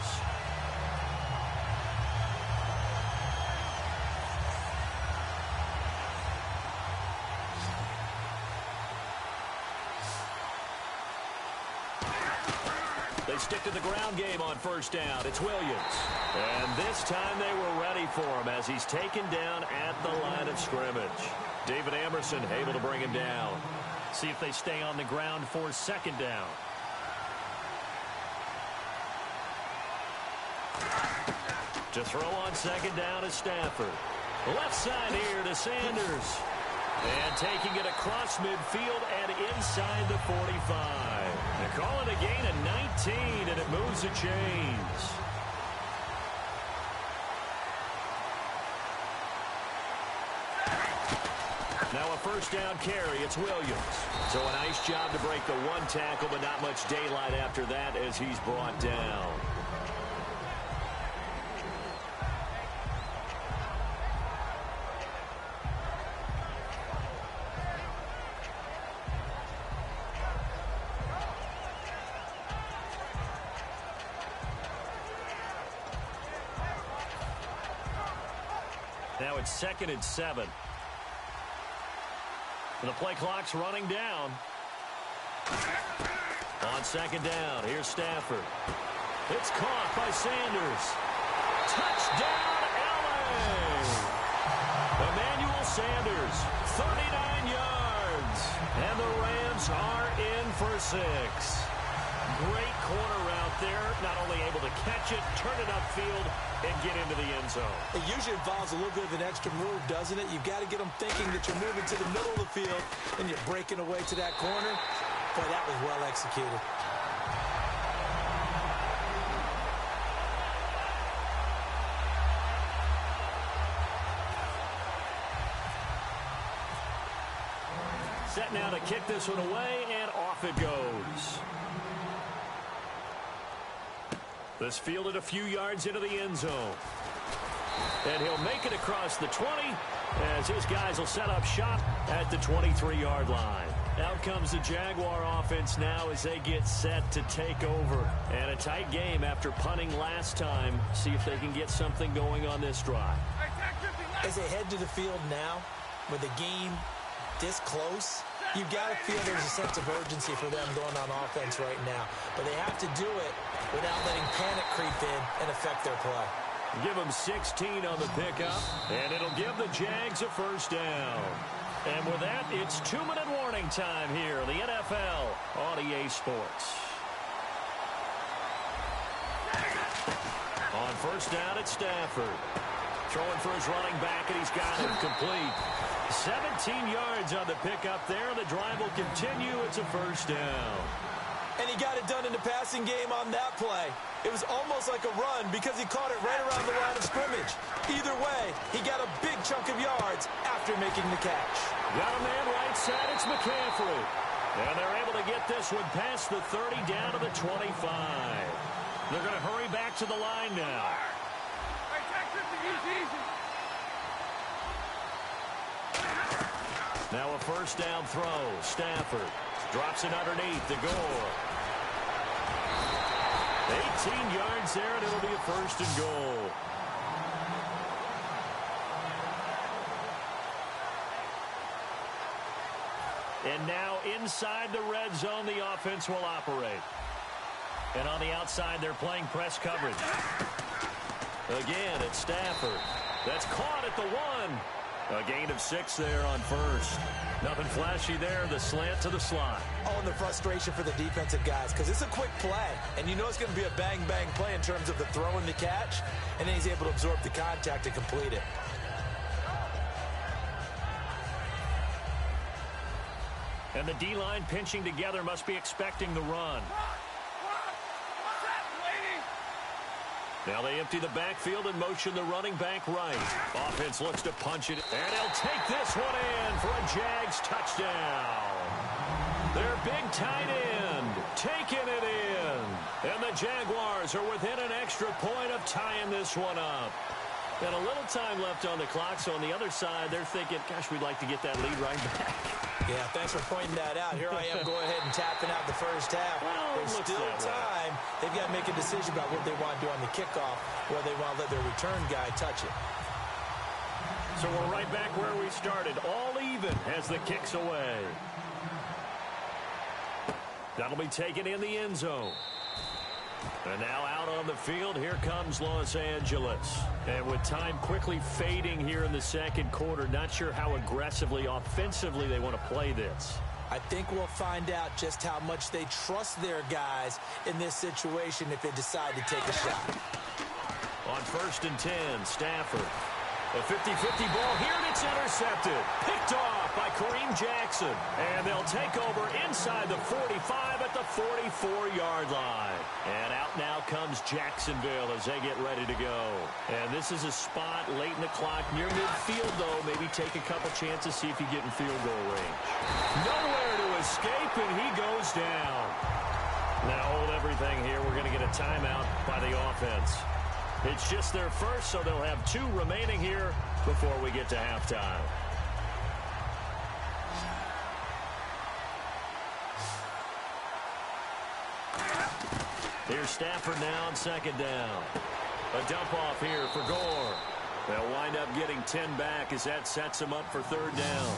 They stick to the ground game on first down. It's Williams. And this time they were ready for him as he's taken down at the line of scrimmage. David Emerson able to bring him down. See if they stay on the ground for 2nd down. To throw on 2nd down is Stafford. Left side here to Sanders. And taking it across midfield and inside the 45. They call it a gain of 19, and it moves the chains. Now a first down carry. It's Williams. So a nice job to break the 1 tackle, but not much daylight after that as he's brought down. Now it's 2nd and 7. And the play clock's running down. On 2nd down, here's Stafford. It's caught by Sanders. Touchdown, LA! Emmanuel Sanders, 39 yards. And the Rams are in for 6. Great corner route there. Not only able to catch it, turn it upfield, and get into the end zone. It usually involves a little bit of an extra move, doesn't it? You've got to get them thinking that you're moving to the middle of the field and you're breaking away to that corner. Boy, that was well executed. Set now to kick this one away, and off it goes. This fielded a few yards into the end zone. And he'll make it across the 20 as his guys will set up shop at the 23-yard line. Out comes the Jaguar offense now as they get set to take over. And a tight game after punting last time. See if they can get something going on this drive. As they head to the field now, with the game this close, you've got to feel there's a sense of urgency for them going on offense right now. But they have to do it without letting panic creep in and affect their play. Give them 16 on the pickup, and it'll give the Jags a first down. And with that, it's 2-minute warning time here, the NFL on EA Sports. On first down, it's Stafford. Throwing for his running back, and he's got him complete. 17 yards on the pickup there. The drive will continue. It's a first down. And he got it done in the passing game on that play. It was almost like a run because he caught it right around the line of scrimmage. Either way, he got a big chunk of yards after making the catch. Got a man right side. It's McCaffrey. And they're able to get this one past the 30 down to the 25. They're going to hurry back to the line now. Now a first down throw. Stafford drops it underneath to Gore. 18 yards there, and it'll be a first and goal. And now inside the red zone, the offense will operate. And on the outside, they're playing press coverage. Again, it's Stafford. That's caught at the 1. A gain of 6 there on first. Nothing flashy there. The slant to the slot. Oh, and the frustration for the defensive guys because it's a quick play. And you know it's going to be a bang-bang play in terms of the throw and the catch. And then he's able to absorb the contact to complete it. And the D-line pinching together must be expecting the run. Now they empty the backfield and motion the running back right. Offense looks to punch it, and he'll take this one in for a Jags touchdown. Their big tight end taking it in. And the Jaguars are within an extra point of tying this one up. And a little time left on the clock, so on the other side, they're thinking, gosh, we'd like to get that lead right back. Yeah, thanks for pointing that out. Here I am going ahead and tapping out the first half. Well, there's still time. They've got to make a decision about what they want to do on the kickoff, whether they want to let their return guy touch it. So we're right back where we started, all even as the kick's away. That'll be taken in the end zone. And now out on the field, here comes Los Angeles. And with time quickly fading here in the second quarter, not sure how aggressively, offensively they want to play this. I think we'll find out just how much they trust their guys in this situation if they decide to take a shot. On first and 10, Stafford. A 50-50 ball here, and it's intercepted. Picked off by Kareem Jackson. And they'll take over inside the 45 at the 44-yard line. And out now comes Jacksonville as they get ready to go. And this is a spot late in the clock near midfield, though. Maybe take a couple chances, see if you get in field goal range. Nowhere to escape, and he goes down. Now hold everything here. We're going to get a timeout by the offense. It's just their first, so they'll have 2 remaining here before we get to halftime. Here's Stafford now on second down. A dump off here for Gore. They'll wind up getting 10 back as that sets them up for third down.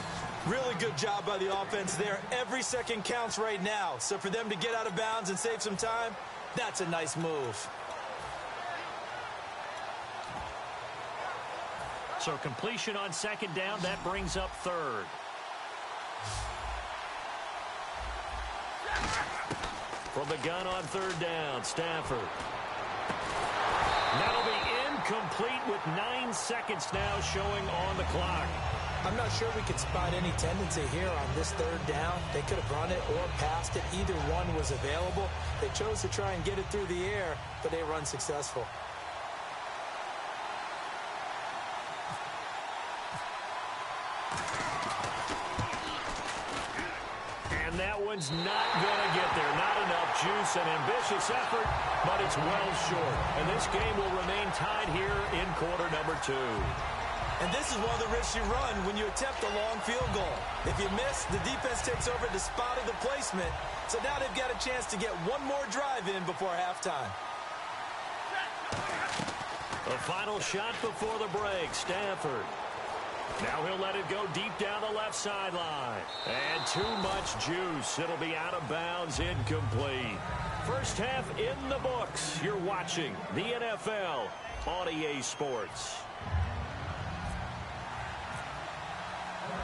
Really good job by the offense there. Every second counts right now. So for them to get out of bounds and save some time, that's a nice move. So completion on second down, that brings up third. From the gun on third down, Stafford. That'll be incomplete with 9 seconds now showing on the clock. I'm not sure we could spot any tendency here on this third down. They could have run it or passed it. Either one was available. They chose to try and get it through the air, but they were unsuccessful. And that one's not going to get there. Not enough juice. An ambitious effort, but it's well short. And this game will remain tied here in quarter number 2. And this is one of the risks you run when you attempt a long field goal. If you miss, the defense takes over the spot of the placement. So now they've got a chance to get one more drive in before halftime. The final shot before the break, Stafford. Now he'll let it go deep down the left sideline. And too much juice. It'll be out of bounds, incomplete. First half in the books. You're watching the NFL on EA Sports.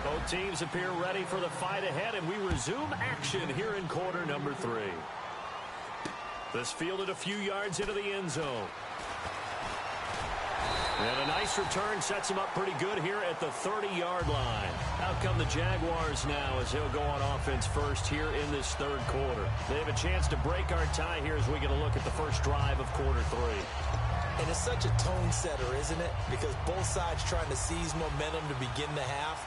Both teams appear ready for the fight ahead, and we resume action here in quarter number 3. This fielded a few yards into the end zone. And a nice return sets him up pretty good here at the 30-yard line. Out come the Jaguars now as he'll go on offense first here in this third quarter. They have a chance to break our tie here as we get a look at the first drive of quarter 3. And it's such a tone setter, isn't it? Because both sides trying to seize momentum to begin the half.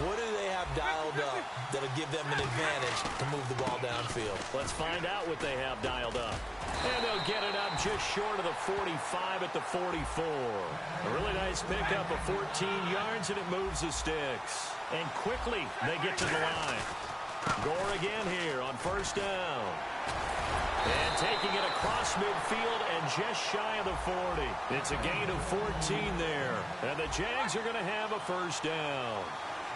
What do they have dialed up that'll give them an advantage to move the ball downfield? Let's find out what they have dialed up. And they'll get it up just short of the 45 at the 44. A really nice pickup of 14 yards, and it moves the sticks. And quickly they get to the line. Gore again here on first down. And taking it across midfield and just shy of the 40. It's a gain of 14 there. And the Jags are going to have a first down.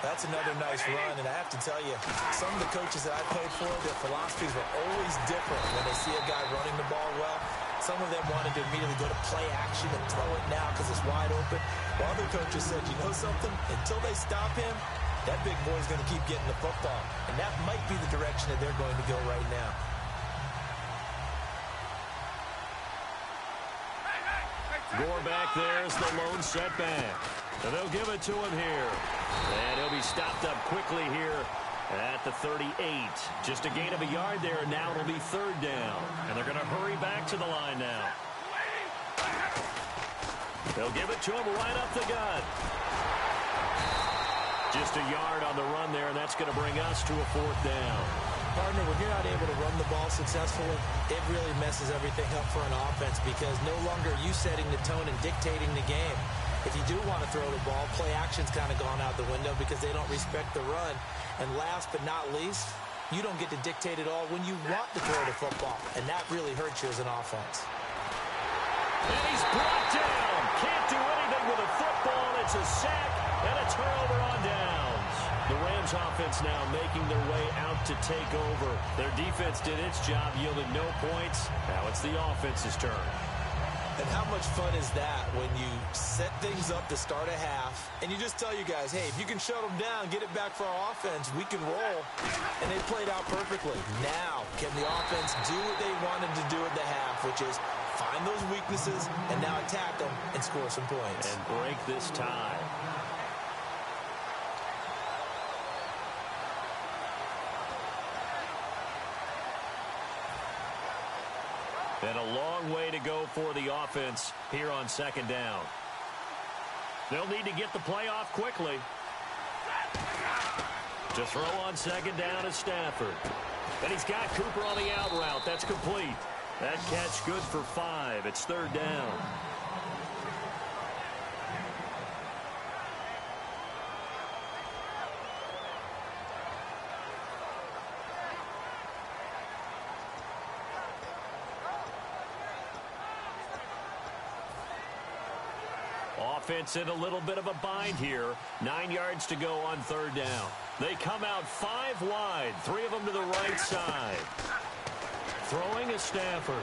That's another nice run, and I have to tell you, some of the coaches that I played for, their philosophies were always different when they see a guy running the ball well. Some of them wanted to immediately go to play action and throw it now because it's wide open. While other coaches said, you know something? Until they stop him, that big boy's going to keep getting the football. And that might be the direction that they're going to go right now. Gore back there is the lone setback. And they'll give it to him here. And he'll be stopped up quickly here at the 38. Just a gain of a yard there, and now it'll be third down. And they're going to hurry back to the line now. They'll give it to him right up the gut. Just a yard on the run there, and that's going to bring us to a fourth down. Partner, when you're not able to run the ball successfully, it really messes everything up for an offense because no longer are you setting the tone and dictating the game. If you do want to throw the ball, play action's kind of gone out the window because they don't respect the run. And last but not least, you don't get to dictate it all when you want to throw the football. And that really hurts you as an offense. And he's brought down. Can't do anything with a football. It's a sack and a turnover on downs. The Rams offense now making their way out to take over. Their defense did its job, yielded no points. Now it's the offense's turn. And how much fun is that when you set things up to start a half and you just tell you guys, hey, if you can shut them down, get it back for our offense, we can roll. And they played out perfectly. Now, can the offense do what they wanted to do at the half, which is find those weaknesses and now attack them and score some points. And break this tie. And a long way to go for the offense here on second down. They'll need to get the play off quickly. To throw on second down is Stafford. And he's got Cooper on the out route. That's complete. That catch good for 5. It's third down. Offense in a little bit of a bind here. 9 yards to go on third down. They come out 5 wide. 3 of them to the right side. Throwing is Stafford.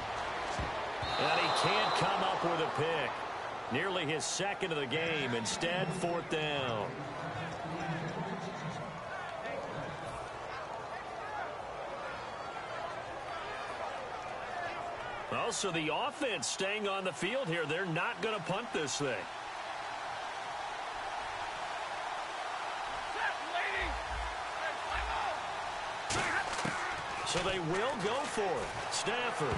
And he can't come up with a pick. Nearly his second of the game. Instead, fourth down. Well, so the offense staying on the field here. They're not going to punt this thing. So they will go for it. Stafford.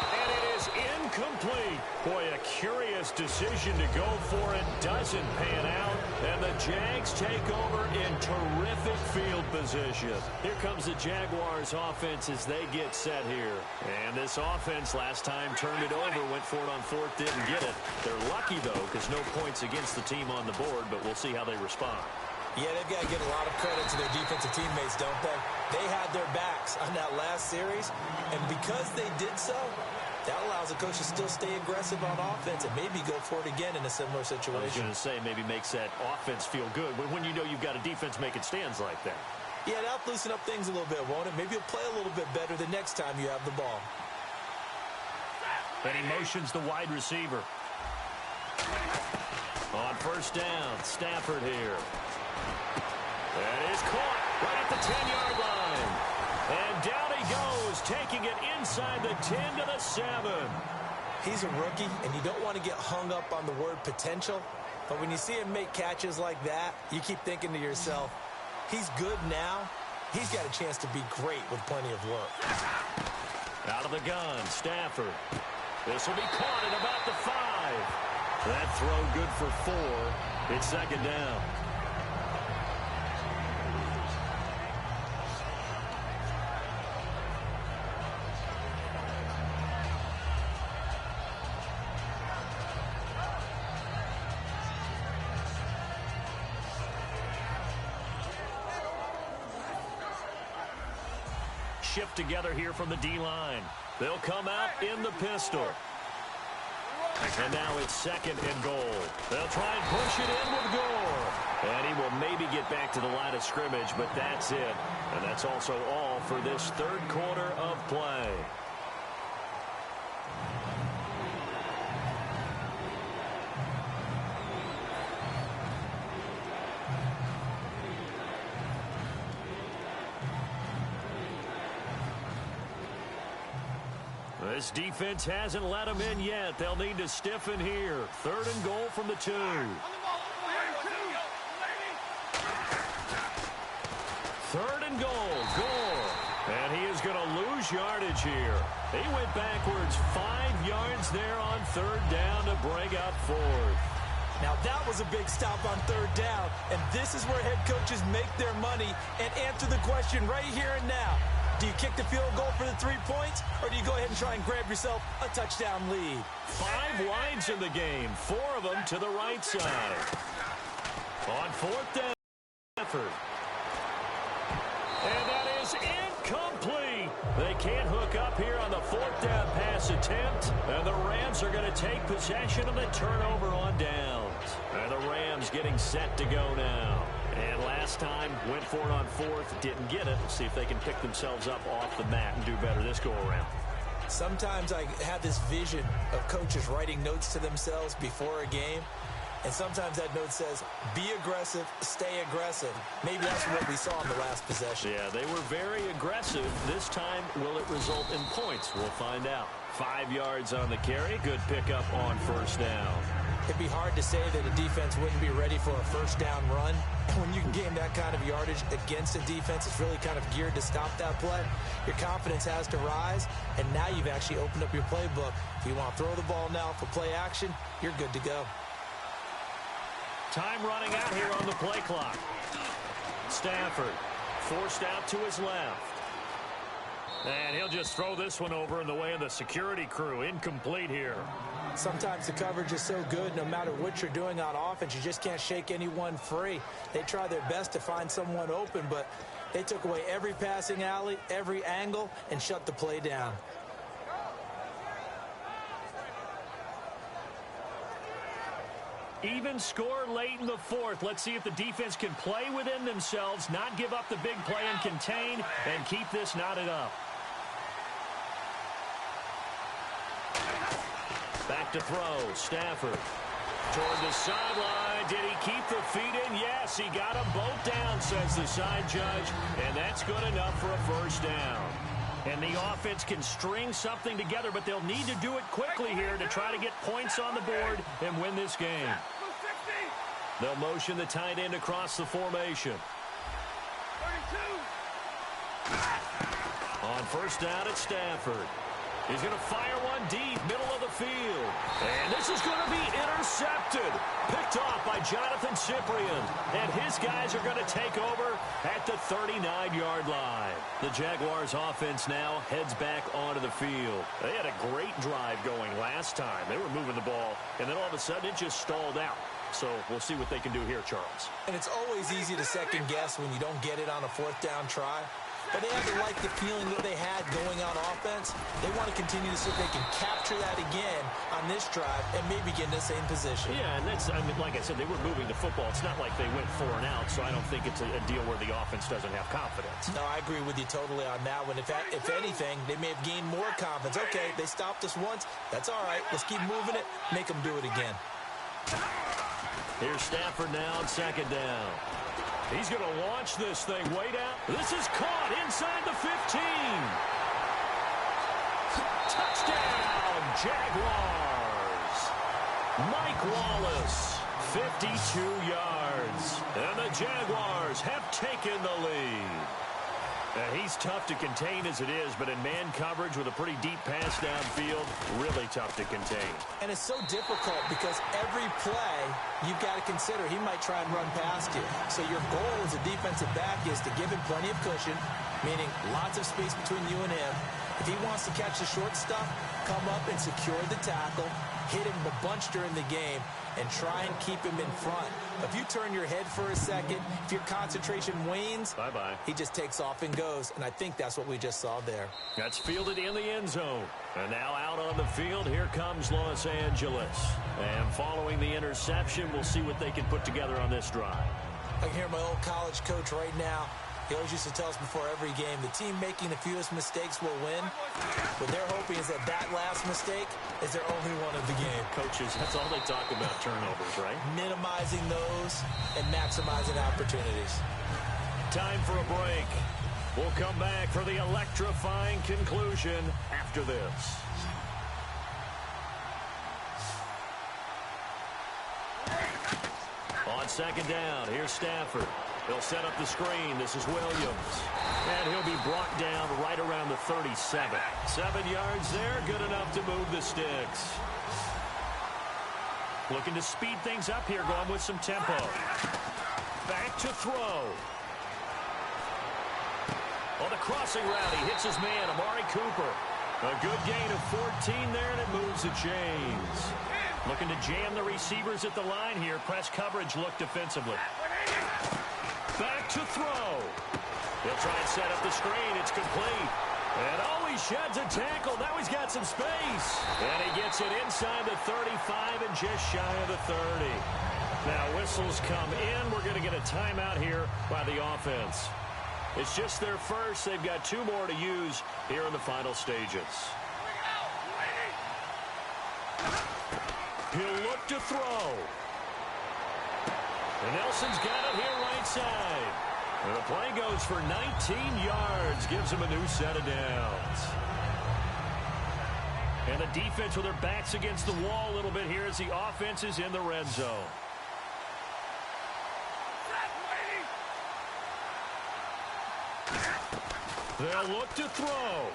And it is incomplete. Boy, a curious decision to go for it. Doesn't pan out. And the Jags take over in terrific field position. Here comes the Jaguars offense as they get set here. And this offense last time turned it over, went for it on fourth, didn't get it. They're lucky, though, because no points against the team on the board, but we'll see how they respond. Yeah, they've got to give a lot of credit to their defensive teammates, don't they? They had their backs on that last series, and because they did so, that allows the coach to still stay aggressive on offense and maybe go for it again in a similar situation. I was going to say, maybe makes that offense feel good when you know you've got a defense making stands like that. Yeah, that'll loosen up things a little bit, won't it? Maybe you'll play a little bit better the next time you have the ball. And he motions the wide receiver. On first down, Stafford here. That is caught right at the 10-yard line. And down he goes, taking it inside the 10 to the 7. He's a rookie, and you don't want to get hung up on the word potential. But when you see him make catches like that, you keep thinking to yourself, he's good now. He's got a chance to be great with plenty of work. Out of the gun, Stafford. This will be caught at about the 5. That throw good for 4. It's second down. Shift together here from the D-line. They'll come out in the pistol. And now it's second and goal. They'll try and push it in with Gore. And he will maybe get back to the line of scrimmage, but that's it. And that's also all for this third quarter of play. This defense hasn't let them in yet. They'll need to stiffen here. Third and goal from the 2. Third and goal. Gore. And he is going to lose yardage here. He went backwards 5 yards there on third down to bring up fourth. Now that was a big stop on third down, and this is where head coaches make their money and answer the question right here and now. Do you kick the field goal for the 3 points, or do you go ahead and try and grab yourself a touchdown lead? 5 lines in the game, 4 of them to the right side. On fourth down, effort. And that is incomplete. They can't hook up here on the fourth down pass attempt, and the Rams are going to take possession of the turnover on downs. And the Rams getting set to go now. And last time, went for it on fourth, didn't get it. Let's see if they can pick themselves up off the mat and do better this go-around. Sometimes I have this vision of coaches writing notes to themselves before a game, and sometimes that note says, be aggressive, stay aggressive. Maybe that's what we saw in the last possession. Yeah, they were very aggressive. This time, will it result in points? We'll find out. 5 yards on the carry. Good pickup on first down. It'd be hard to say that a defense wouldn't be ready for a first down run. When you can gain that kind of yardage against a defense, it's really kind of geared to stop that play. Your confidence has to rise, and now you've actually opened up your playbook. If you want to throw the ball now for play action, you're good to go. Time running out here on the play clock. Stafford forced out to his left. And he'll just throw this one over in the way of the security crew. Incomplete here. Sometimes the coverage is so good, no matter what you're doing on offense, you just can't shake anyone free. They try their best to find someone open, but they took away every passing alley, every angle, and shut the play down. Even score late in the fourth. Let's see if the defense can play within themselves, not give up the big play and contain, and keep this knotted up. Back to throw. Stafford toward the sideline. Did he keep the feet in? Yes, he got them both down, says the side judge. And that's good enough for a first down. And the offense can string something together, but they'll need to do it quickly here to try to get points on the board and win this game. They'll motion the tight end across the formation. On first down, it's Stafford. He's going to fire one deep, middle of the field. And this is going to be intercepted. Picked off by Jonathan Cyprien. And his guys are going to take over at the 39-yard line. The Jaguars offense now heads back onto the field. They had a great drive going last time. They were moving the ball, and then all of a sudden it just stalled out. So we'll see what they can do here, Charles. And it's always easy to second guess when you don't get it on a fourth down try. But they have to like the feeling that they had going on offense. They want to continue to see if they can capture that again on this drive and maybe get in the same position. Yeah, and that's, I mean, like I said, they were moving the football. It's not like they went 4 and out, so I don't think it's a deal where the offense doesn't have confidence. No, I agree with you totally on that one. If anything, they may have gained more confidence. Okay, they stopped us once. That's all right. Let's keep moving it. Make them do it again. Here's Stafford now on second down. He's going to launch this thing way down. This is caught inside the 15. Touchdown, Jaguars. Mike Wallace, 52 yards. And the Jaguars have taken the lead. He's tough to contain as it is, but in man coverage with a pretty deep pass downfield, really tough to contain. And it's so difficult because every play you've got to consider he might try and run past you. So your goal as a defensive back is to give him plenty of cushion, meaning lots of space between you and him. If he wants to catch the short stuff, come up and secure the tackle, hit him a bunch during the game, and try and keep him in front. If you turn your head for a second, if your concentration wanes, bye-bye. He just takes off and goes, and I think that's what we just saw there. That's fielded in the end zone. And now out on the field, here comes Los Angeles. And following the interception, we'll see what they can put together on this drive. I can hear my old college coach right now. He always used to tell us before every game, the team making the fewest mistakes will win. What they're hoping is that last mistake is their only one of the game. Coaches, that's all they talk about, turnovers, right? Minimizing those and maximizing opportunities. Time for a break. We'll come back for the electrifying conclusion after this. On second down, here's Stafford. He'll set up the screen. This is Williams. And he'll be brought down right around the 37. 7 yards there, good enough to move the sticks. Looking to speed things up here, going with some tempo. Back to throw. On the crossing route, he hits his man, Amari Cooper. A good gain of 14 there, and it moves the chains. Looking to jam the receivers at the line here. Press coverage look defensively. Back to throw. He'll try and set up the screen. It's complete. And he sheds a tackle. Now he's got some space. And he gets it inside the 35 and just shy of the 30. Now whistles come in. We're going to get a timeout here by the offense. It's just their first. They've got 2 more to use here in the final stages. He'll look to throw. And Nelson's got it here right side. And the play goes for 19 yards. Gives him a new set of downs. And the defense with their backs against the wall a little bit here as the offense is in the red zone. They'll look to throw.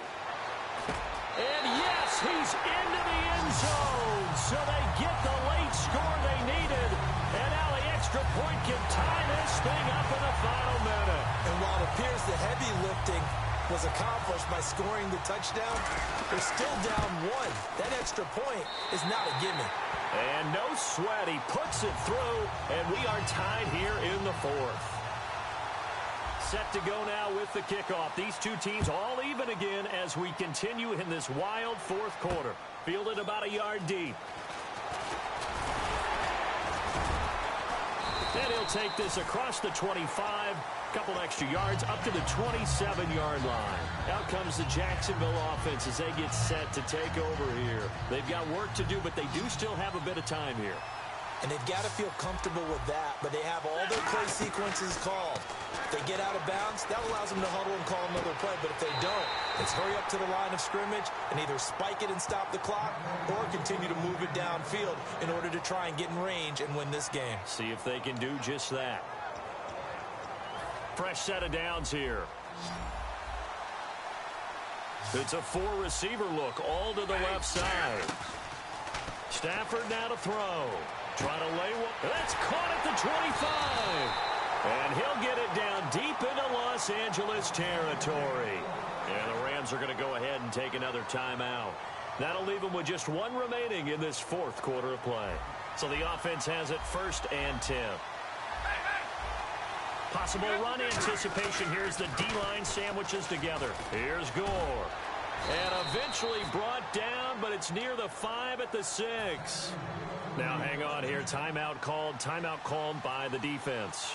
And yes, he's into the end zone. So they get the late score they needed. And now the extra point can tie this thing up in the final minute. And while it appears the heavy lifting was accomplished by scoring the touchdown, they're still down 1. That extra point is not a gimme. And no sweat. He puts it through, and we are tied here in the 4th. Set to go now with the kickoff. These 2 teams all even again as we continue in this wild 4th quarter. Fielded about a yard deep. And he'll take this across the 25. Couple extra yards up to the 27-yard line. Out comes the Jacksonville offense as they get set to take over here. They've got work to do, but they do still have a bit of time here. And they've got to feel comfortable with that, but they have all their play sequences called. If they get out of bounds, that allows them to huddle and call another play, but if they don't, it's hurry up to the line of scrimmage and either spike it and stop the clock or continue to move it downfield in order to try and get in range and win this game. See if they can do just that. Fresh set of downs here. It's a four-receiver look all to the left side. Stafford now to throw. Try to lay one. That's caught at the 25. And he'll get it down deep into Los Angeles territory. And the Rams are going to go ahead and take another timeout. That'll leave them with just one remaining in this fourth quarter of play. So the offense has it 1st and 10. Possible run anticipation. Here's the D-line sandwiches together. Here's Gore. And eventually brought down, but it's near the 5 at the 6. Now hang on here. Timeout called by the defense.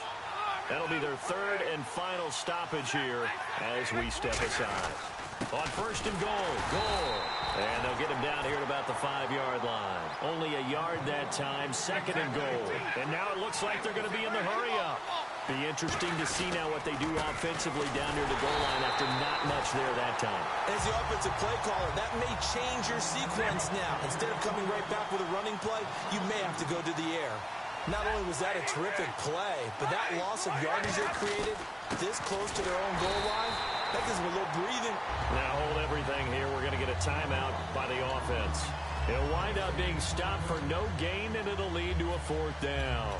That'll be their 3rd and final stoppage here as we step aside. On 1st and goal, Gore. And they'll get him down here at about the 5-yard line. Only a yard that time, 2nd and goal. And now it looks like they're going to be in the hurry-up. Be interesting to see now what they do offensively down near the goal line after not much there that time. As the offensive play caller, that may change your sequence now. Instead of coming right back with a running play, you may have to go to the air. Not only was that a terrific play, but that loss of yardage they created this close to their own goal line, that gives them a little breathing. Now hold everything here. We're going to get a timeout by the offense. It'll wind up being stopped for no gain, and it'll lead to a 4th down.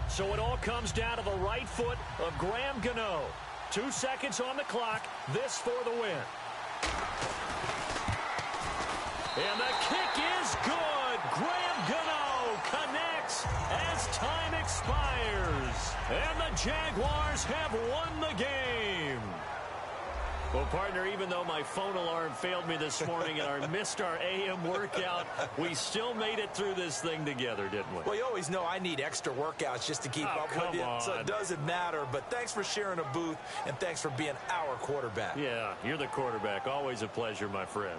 So it all comes down to the right foot of Graham Gano. 2 seconds on the clock. This for the win. And the kick is good. Graham Gano connects as time expires. And the Jaguars have won the game. Well, partner, even though my phone alarm failed me this morning and I missed our AM workout, we still made it through this thing together, didn't we? Well, you always know I need extra workouts just to keep up with you, so it doesn't matter. But thanks for sharing a booth, and thanks for being our quarterback. Yeah, you're the quarterback. Always a pleasure, my friend.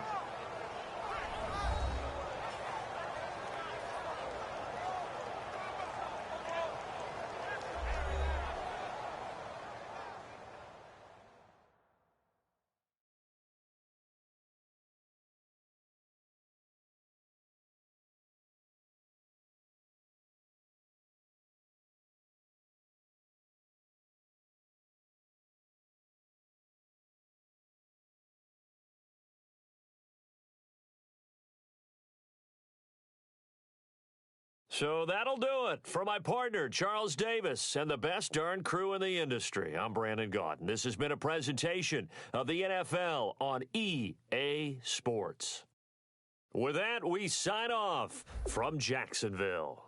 So that'll do it for my partner, Charles Davis, and the best darn crew in the industry. I'm Brandon Gaudin. This has been a presentation of the NFL on EA Sports. With that, we sign off from Jacksonville.